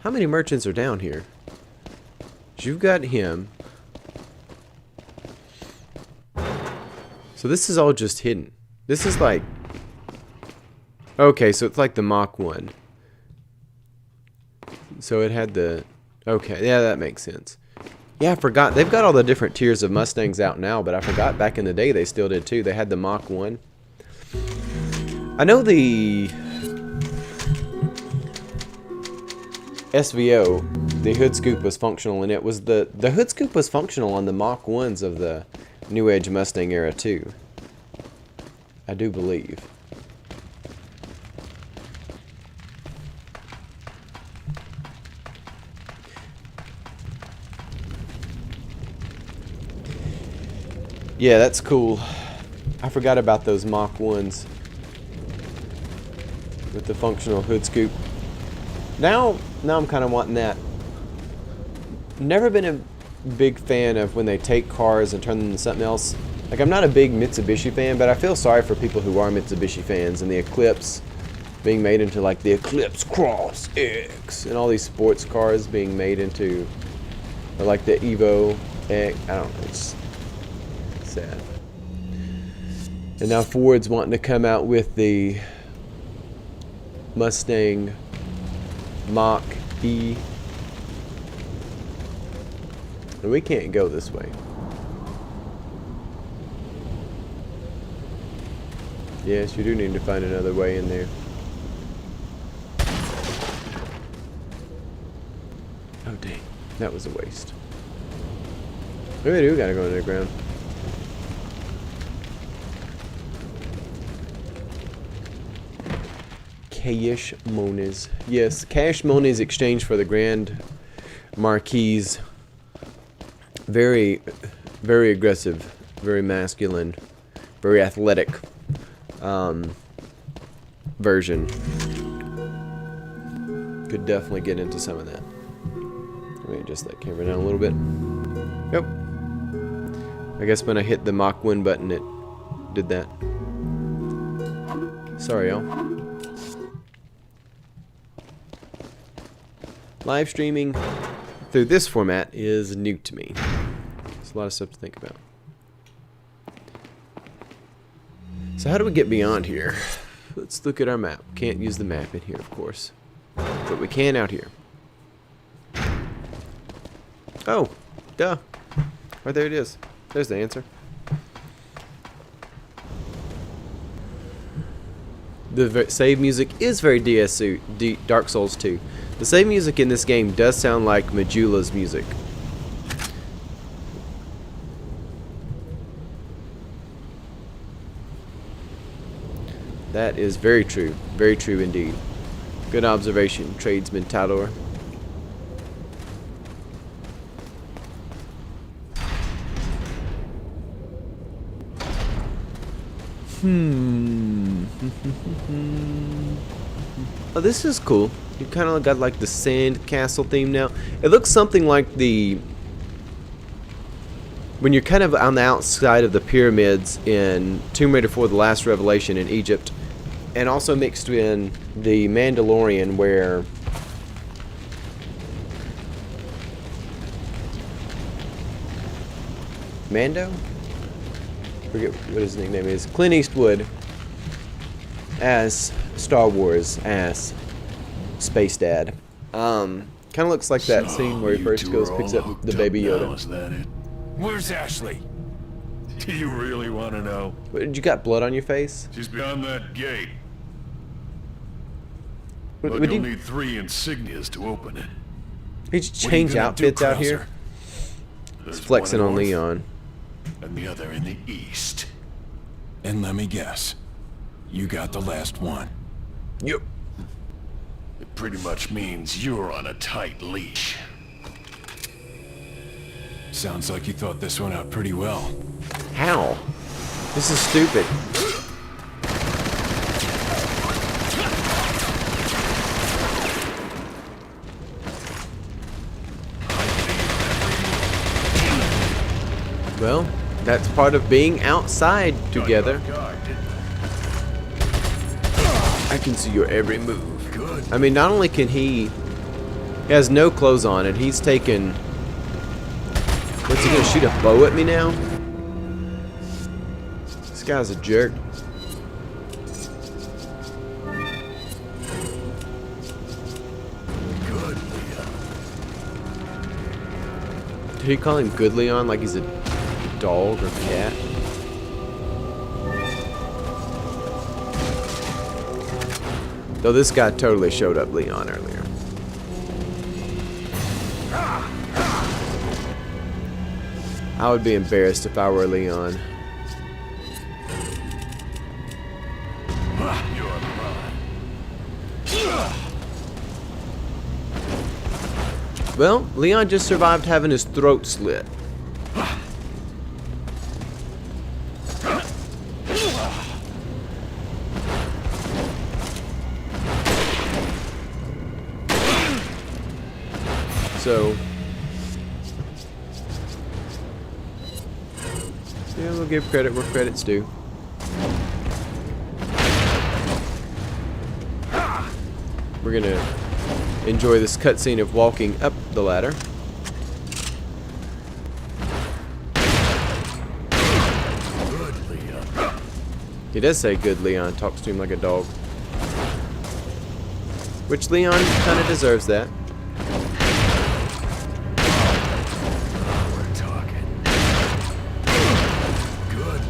How many merchants are down here? You've got him. So this is all just hidden. This is like... Okay, so it's like the Mach 1. So it had the... Okay, yeah, that makes sense. Yeah, I forgot. They've got all the different tiers of Mustangs out now, but I forgot back in the day they still did too. They had the Mach 1. I know the... SVO, the hood scoop was functional, and it was the hood scoop was functional on the Mach 1s of the New Age Mustang era too. I do believe. Yeah, that's cool. I forgot about those Mach 1s with the functional hood scoop. Now I'm kind of wanting that. Never been a big fan of when they take cars and turn them into something else. Like, I'm not a big Mitsubishi fan, but I feel sorry for people who are Mitsubishi fans, and the Eclipse being made into like the Eclipse Cross X, and all these sports cars being made into, or like the Evo X. I don't know. It's sad. And now Ford's wanting to come out with the Mustang Mach E. And we can't go this way. Yes, you do need to find another way in there. Oh dang, that was a waste. Maybe we do gotta go underground. Cash monies. Yes, cash monies exchanged for the Grand Marquis. Very, very aggressive, very masculine, very athletic version. Could definitely get into some of that. Let me adjust that camera down a little bit. Yep. I guess when I hit the Mach 1 button, it did that. Sorry, y'all. Live streaming through this format is new to me. There's a lot of stuff to think about. So how do we get beyond here? Let's look at our map. Can't use the map in here, of course. But we can out here. Oh, duh. Right there it is. There's the answer. The save music is very Dark Souls 2. The save music in this game does sound like Majula's music. That is very true. Very true indeed. Good observation, tradesman Taldor. Oh, this is cool. You kind of got like the sand castle theme now. It looks something like the... when you're kind of on the outside of the pyramids in Tomb Raider 4: The Last Revelation in Egypt. And also mixed in the Mandalorian where... Mando? I forget what his nickname is. Clint Eastwood as Star Wars as Space Dad. Kind of looks like that scene where he first goes, picks up the baby Yoda. Is that it? Where's Ashley? Do you really want to know? What, did you got blood on your face? She's beyond that gate. What, But what you'll did need 3 insignias to open it. he just What are you change gonna outfits do, out here? Krauser? He's There's flexing one on north Leon. and the other in the east. And let me guess, you got the last one. Yep. It pretty much means you're on a tight leash. Sounds like you thought this one out pretty well. How? This is stupid. Well, that's part of being outside together. I can see your every move. Good. I mean, not only can he has no clothes on, and he's taken... What's he gonna shoot a bow at me now? This guy's a jerk. Good, Leon. Did he call him Good Leon like he's a dog or cat? Though this guy totally showed up Leon earlier. I would be embarrassed if I were Leon. You're mine. Well, Leon just survived having his throat slit. So, yeah, we'll give credit where credit's due. We're gonna enjoy this cutscene of walking up the ladder. Good, Leon. He does say good Leon, talks to him like a dog. Which Leon kind of deserves that. We're talking. Good.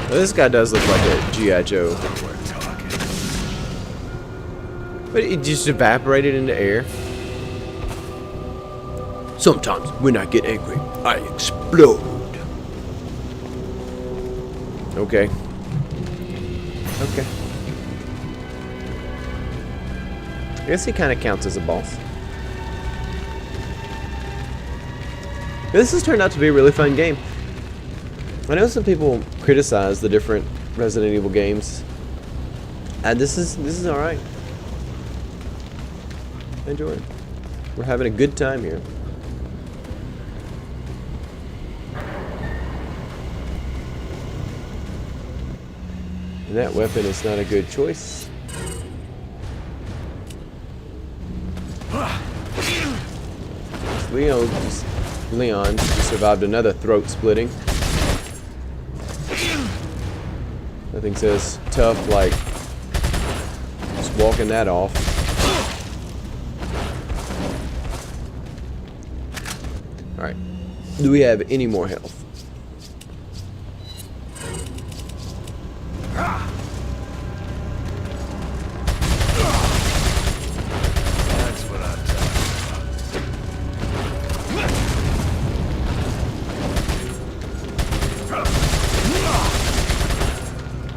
Well, this guy does look like a G.I. Joe. We're talking. But it just evaporated into air. Sometimes when I get angry, I explode. Okay. Okay. I guess he kind of counts as a boss. This has turned out to be a really fun game. I know some people criticize the different Resident Evil games, and this is all right. I enjoy it. We're having a good time here. And that weapon is not a good choice. Leon just survived another throat splitting. Nothing says tough like just walking that off. Alright. Do we have any more health? That's what I'm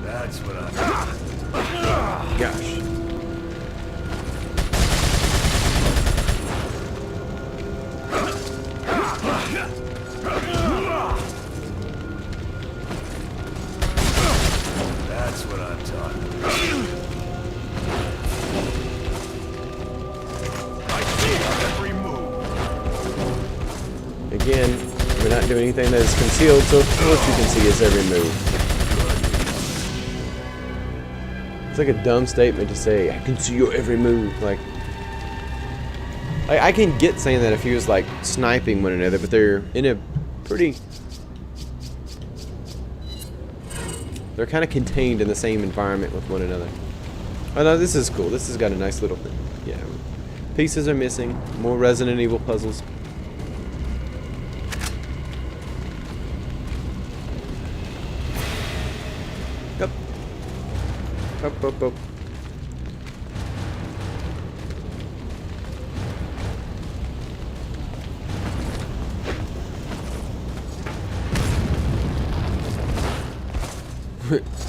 That's what I'm Gosh. That's what I'm talking about. I see every move. Again, we're not doing anything that is concealed, so of course you can see his every move. It's like a dumb statement to say, I can see your every move. Like, I can get saying that if he was like sniping one another, but they're in a pretty... They're kind of contained in the same environment with one another. Oh no, this is cool. This has got a nice little thing. Yeah. Pieces are missing. More Resident Evil puzzles. Yep. Up, up, up.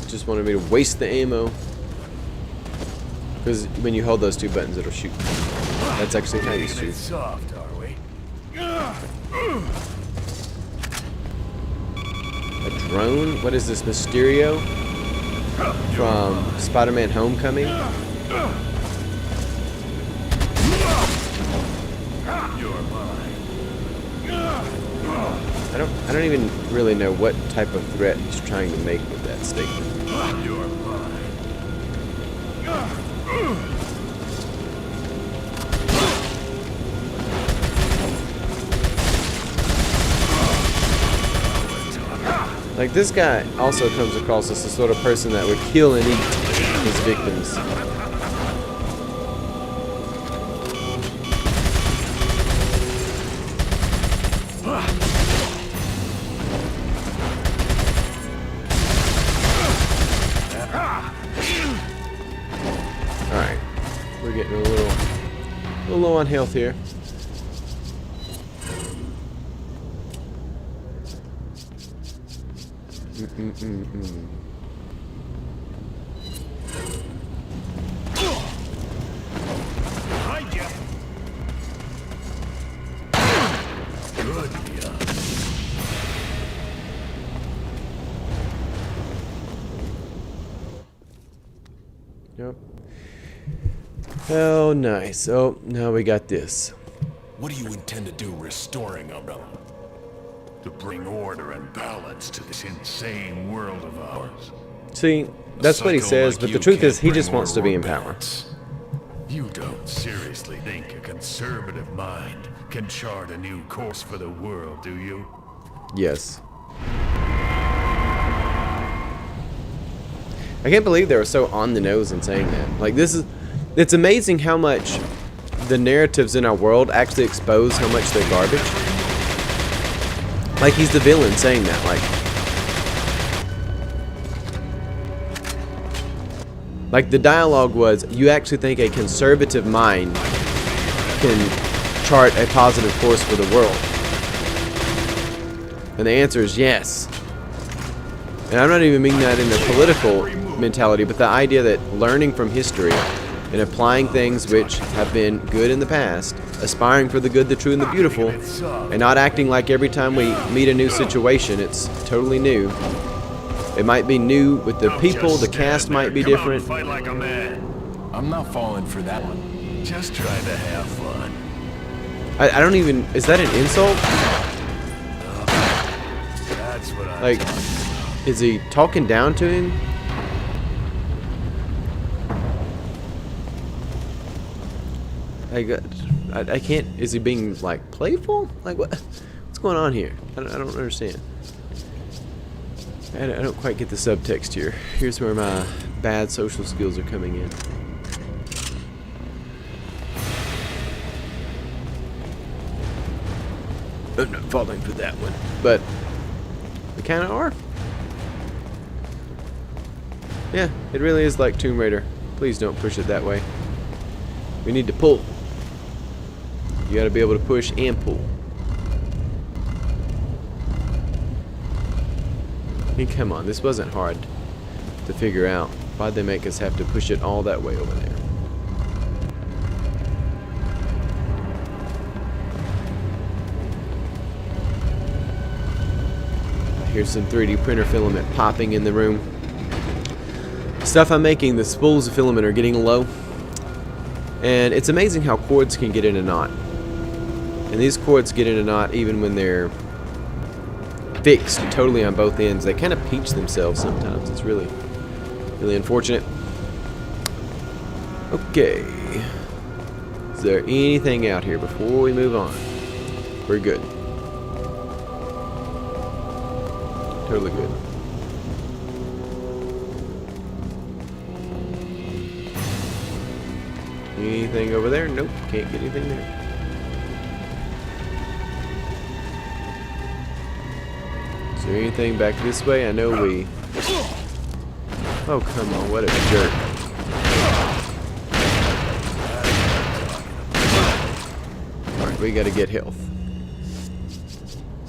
Just wanted me to waste the ammo. Because when you hold those two buttons, it'll shoot. That's actually how you shoot. Soft, are we? A drone? What is this, Mysterio? From Spider-Man Homecoming? You're mine. I don't even really know what type of threat he's trying to make with that statement. You're mine. Like, this guy also comes across as the sort of person that would kill and eat his victims. Alright. We're getting a little low on health here. Behind you. Good, yeah. Yep. Oh, nice. Oh, now we got this. What do you intend to do restoring Umbrella? To bring order and balance to this insane world of ours. See, that's what he says, but the truth is he just wants to be in power. You don't seriously think a conservative mind can chart a new course for the world, do you? Yes. I can't believe they were so on the nose in saying that. Like, it's amazing how much the narratives in our world actually expose how much they're garbage. Like, he's the villain saying that, like the dialogue was, you actually think a conservative mind can chart a positive course for the world? And the answer is yes. And I'm not even meaning that in a political mentality, but the idea that learning from history and applying things which have been good in the past, aspiring for the good, the true, and the beautiful, and not acting like every time we meet a new situation it's totally new. It might be new with the people, the cast might be different. Fight like a man. I'm not falling for that one. Just try to have fun. I don't even, is that an insult? That's what I Like, is he talking down to him? I can't, is he being like playful? Like what's going on here? I don't understand. I don't quite get the subtext here. Here's where my bad social skills are coming in. I'm not falling for that one, but we kind of are. Yeah, it really is like Tomb Raider. Please don't push it that way. We need to pull. You gotta be able to push and pull. I mean, come on, this wasn't hard to figure out. Why'd they make us have to push it all that way over there? Here's some 3D printer filament popping in the room. Stuff I'm making, the spools of filament are getting low. And it's amazing how cords can get in a knot. And these cords get in a knot even when they're fixed totally on both ends. They kind of pinch themselves sometimes. It's really, really unfortunate. Okay. Is there anything out here before we move on? We're good. Totally good. Anything over there? Nope, can't get anything there. Is there anything back this way? I know we... Oh, come on, what a jerk. Alright, we gotta get health.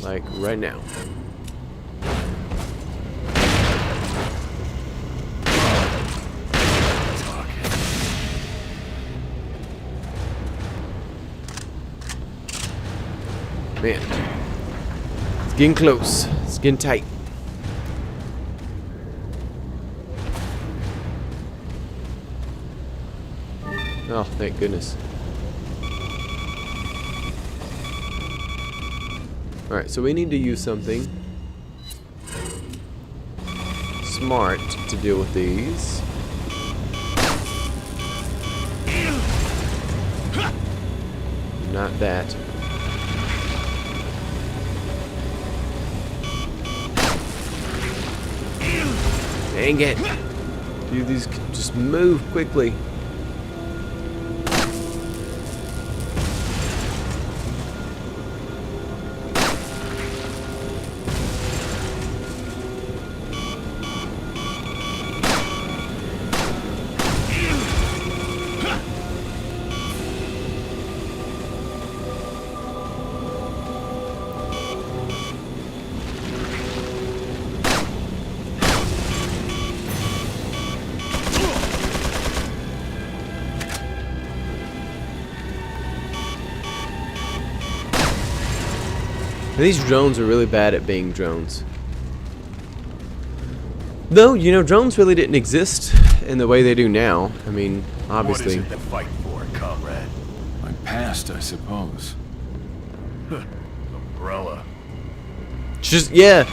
Like, right now. Man, it's getting close. It's getting tight. Oh, thank goodness. Alright, so we need to use something smart to deal with these. Not that. Dang it. Dude, these just move quickly. And these drones are really bad at being drones. Though, you know, drones really didn't exist in the way they do now. I mean, obviously. What is it to fight for, comrade? My past, I suppose. Umbrella. Just, yeah.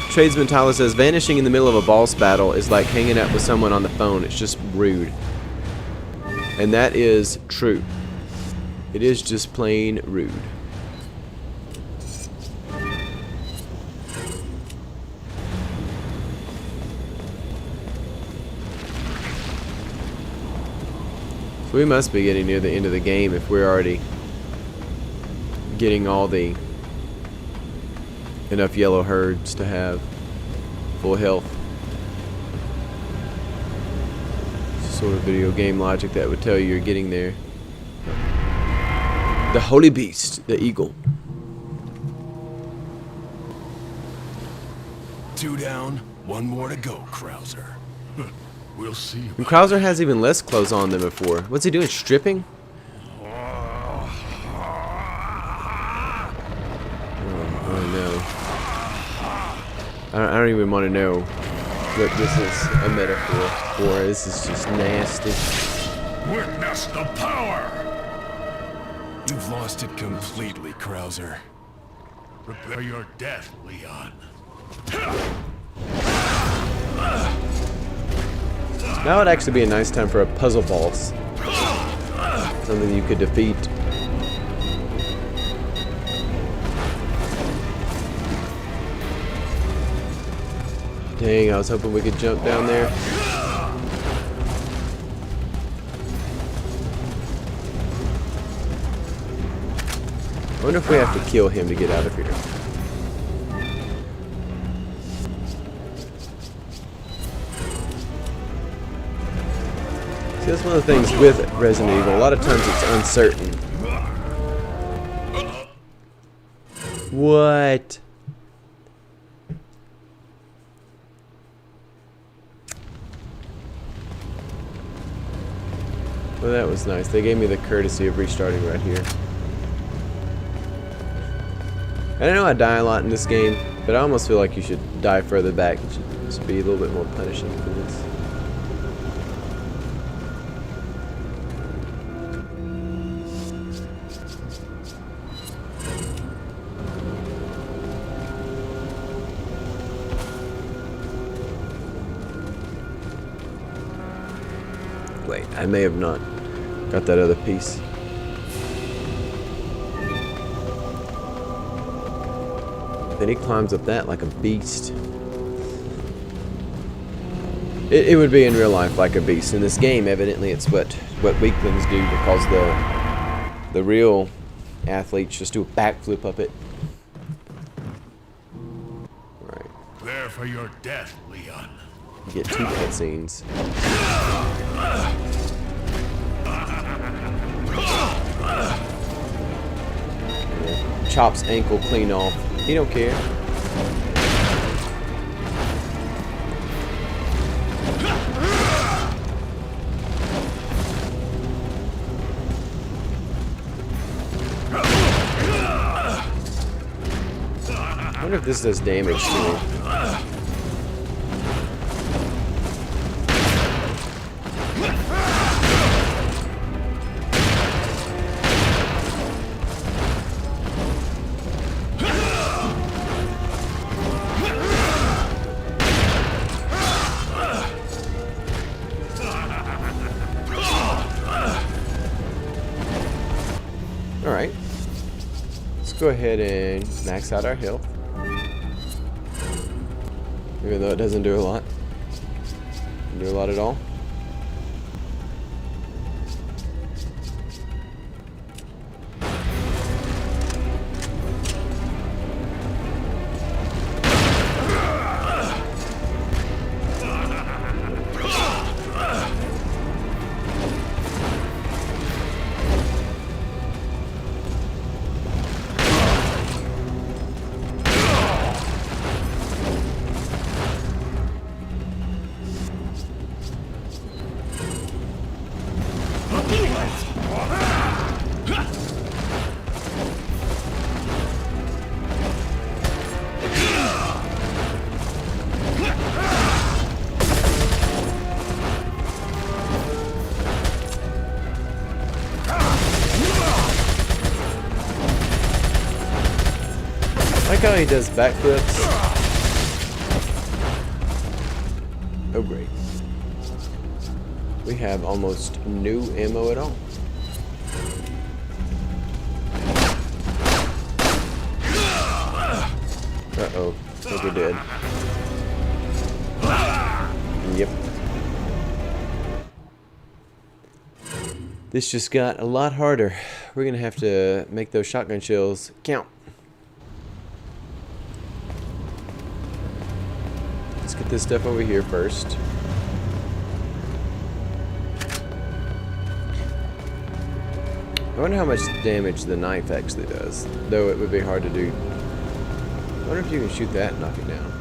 Tradesman Tyler says, vanishing in the middle of a boss battle is like hanging out with someone on the phone. It's just rude. And that is true. It is just plain rude. We must be getting near the end of the game if we're already getting all the enough yellow herds to have full health. Sort of video game logic that would tell you you're getting there. The holy beast, the eagle. 2 down, 1 more to go, Krauser. We'll see. And Krauser has even less clothes on than before. What's he doing? Stripping? Oh no. I don't even want to know what this is a metaphor for. This is just nasty. Witness the power! You've lost it completely, Krauser. Prepare your death, Leon. Now would actually be a nice time for a puzzle boss. Something you could defeat. Dang, I was hoping we could jump down there. I wonder if we have to kill him to get out of here. See, that's one of the things with Resident Evil. A lot of times it's uncertain. What? Well, that was nice. They gave me the courtesy of restarting right here. And I know I die a lot in this game, but I almost feel like you should die further back. It should just be a little bit more punishing for this. Wait, I may have not got that other piece. Then he climbs up that like a beast. It would be in real life like a beast. In this game, evidently, it's what weaklings do, because the real athletes just do a backflip up it. Right. Prepare for your death, Leon. You get 2 cutscenes. Yeah. Chops ankle clean off. He don't care. I wonder if this does damage to me. Alright. Let's go ahead and max out our health. Even though it doesn't do a lot. Doesn't do a lot at all. I like how he does backflips. Oh great. We have almost no ammo at all. Uh-oh. I think we're dead. Yep. This just got a lot harder. We're gonna have to make those shotgun shells count. Let's get this stuff over here first. I wonder how much damage the knife actually does, though it would be hard to do. I wonder if you can shoot that and knock it down.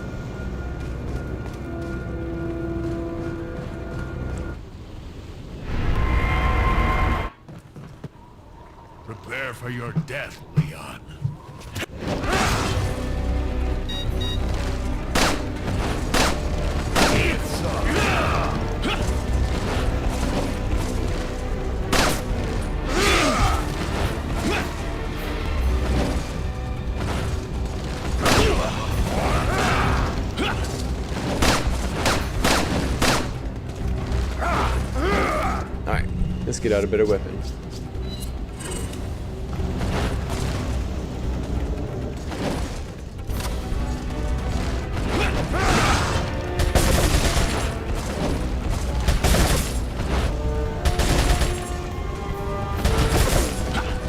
for your death, Leon. Alright, let's get out a better weapon.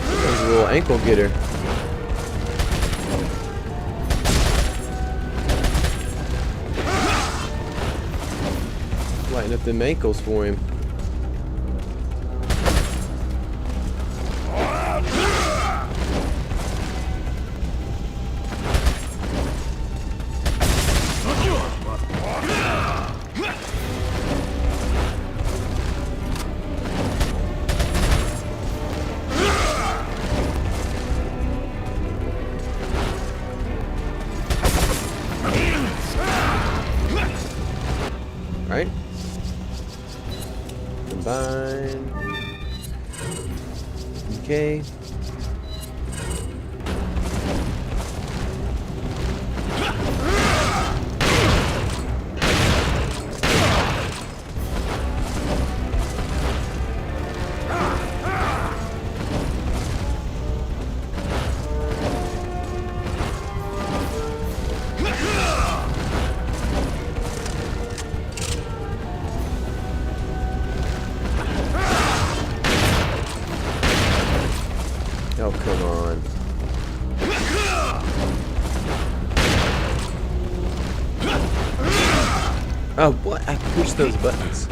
There's a little ankle getter. Lighten up them ankles for him. Right? Combine. Okay. Oh, come on. Oh, what? I pushed those buttons.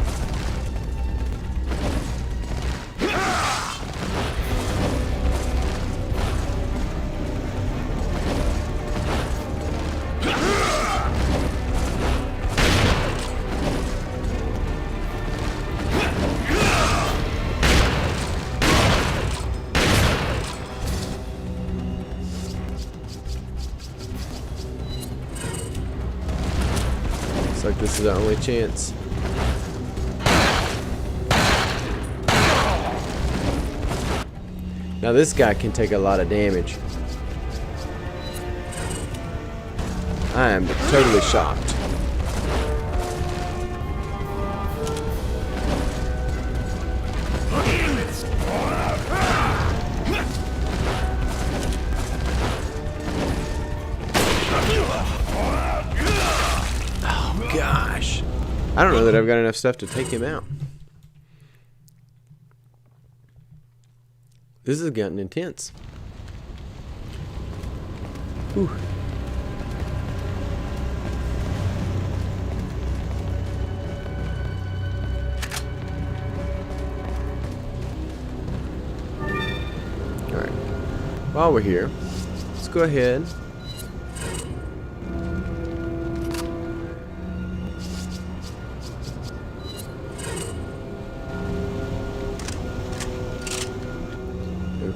Looks like this is our only chance. Now this guy can take a lot of damage. I am totally shocked. Oh gosh. I don't know that I've got enough stuff to take him out. This has gotten intense. Whew. Alright. While we're here, let's go ahead.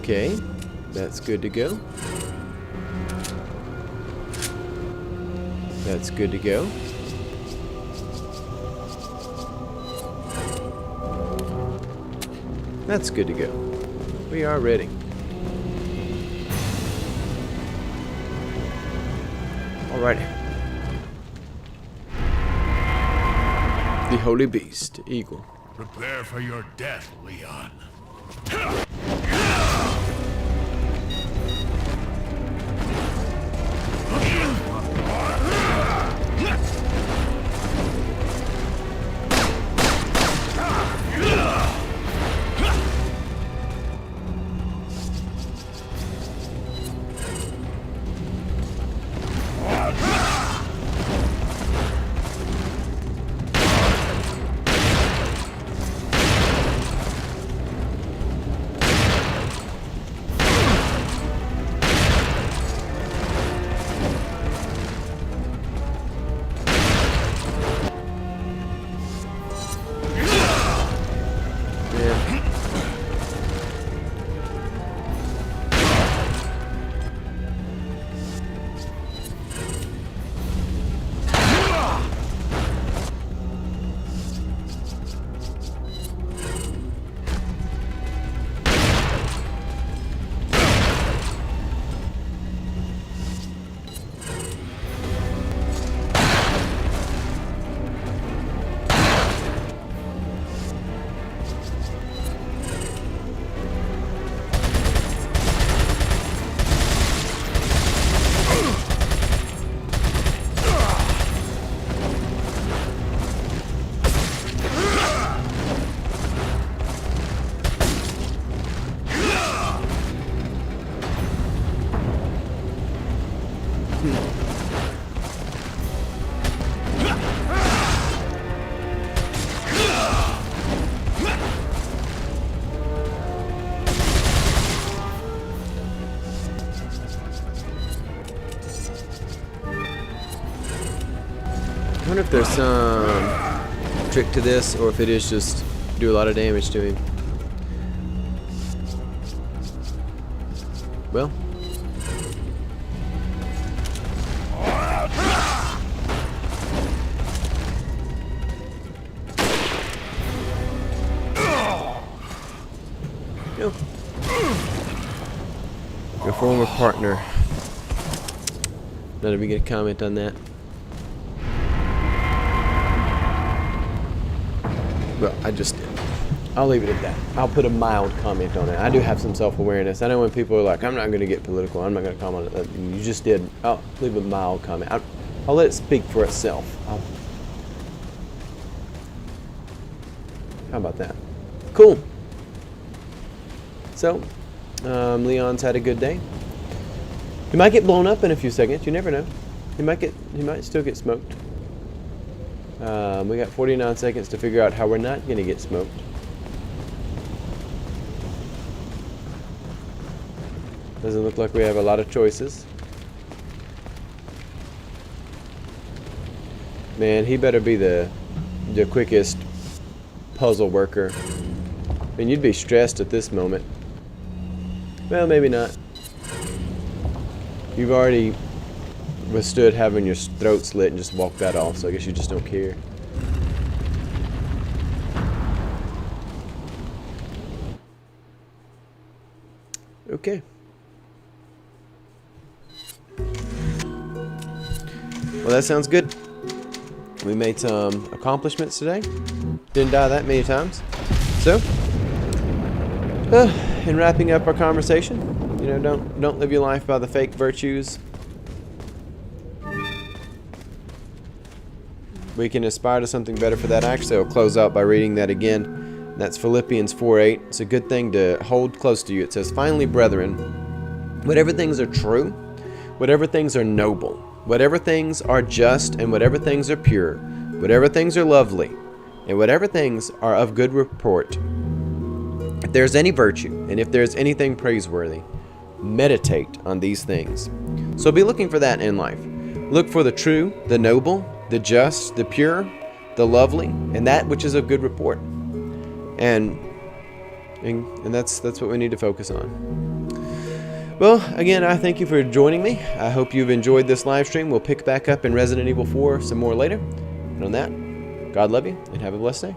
Okay, that's good to go. That's good to go. That's good to go. We are ready. Alrighty. The Holy Beast, Eagle. Prepare for your death, Leon. there's some trick to this, or if it is just do a lot of damage to him. Well. Yo. Your former partner. None of you get a comment on that. Well, I just did. I'll leave it at that. I'll put a mild comment on it. I do have some self-awareness. I know when people are like, I'm not going to get political, I'm not going to comment on it. You just did. I'll leave a mild comment. I'll let it speak for itself. How about that? Cool. So, Leon's had a good day. He might get blown up in a few seconds. You never know. He might still get smoked. We got 49 seconds to figure out how we're not going to get smoked. Doesn't look like we have a lot of choices. Man, he better be the quickest puzzle worker. I mean, you'd be stressed at this moment. Well, maybe not. You've already withstood having your throat slit and just walked that off, so I guess you just don't care. Okay. Well, that sounds good. We made some accomplishments today. Didn't die that many times. So, in wrapping up our conversation, you know, don't live your life by the fake virtues. We can aspire to something better for that. Actually, I'll close out by reading that again. That's Philippians 4:8. It's a good thing to hold close to you. It says, "Finally, brethren, whatever things are true, whatever things are noble, whatever things are just, and whatever things are pure, whatever things are lovely, and whatever things are of good report, if there's any virtue, and if there's anything praiseworthy, meditate on these things." So be looking for that in life. Look for the true, the noble, the just, the pure, the lovely, and that which is of good report. And that's what we need to focus on. Well, again, I thank you for joining me. I hope you've enjoyed this live stream. We'll pick back up in Resident Evil 4 some more later. And on that, God love you, and have a blessed day.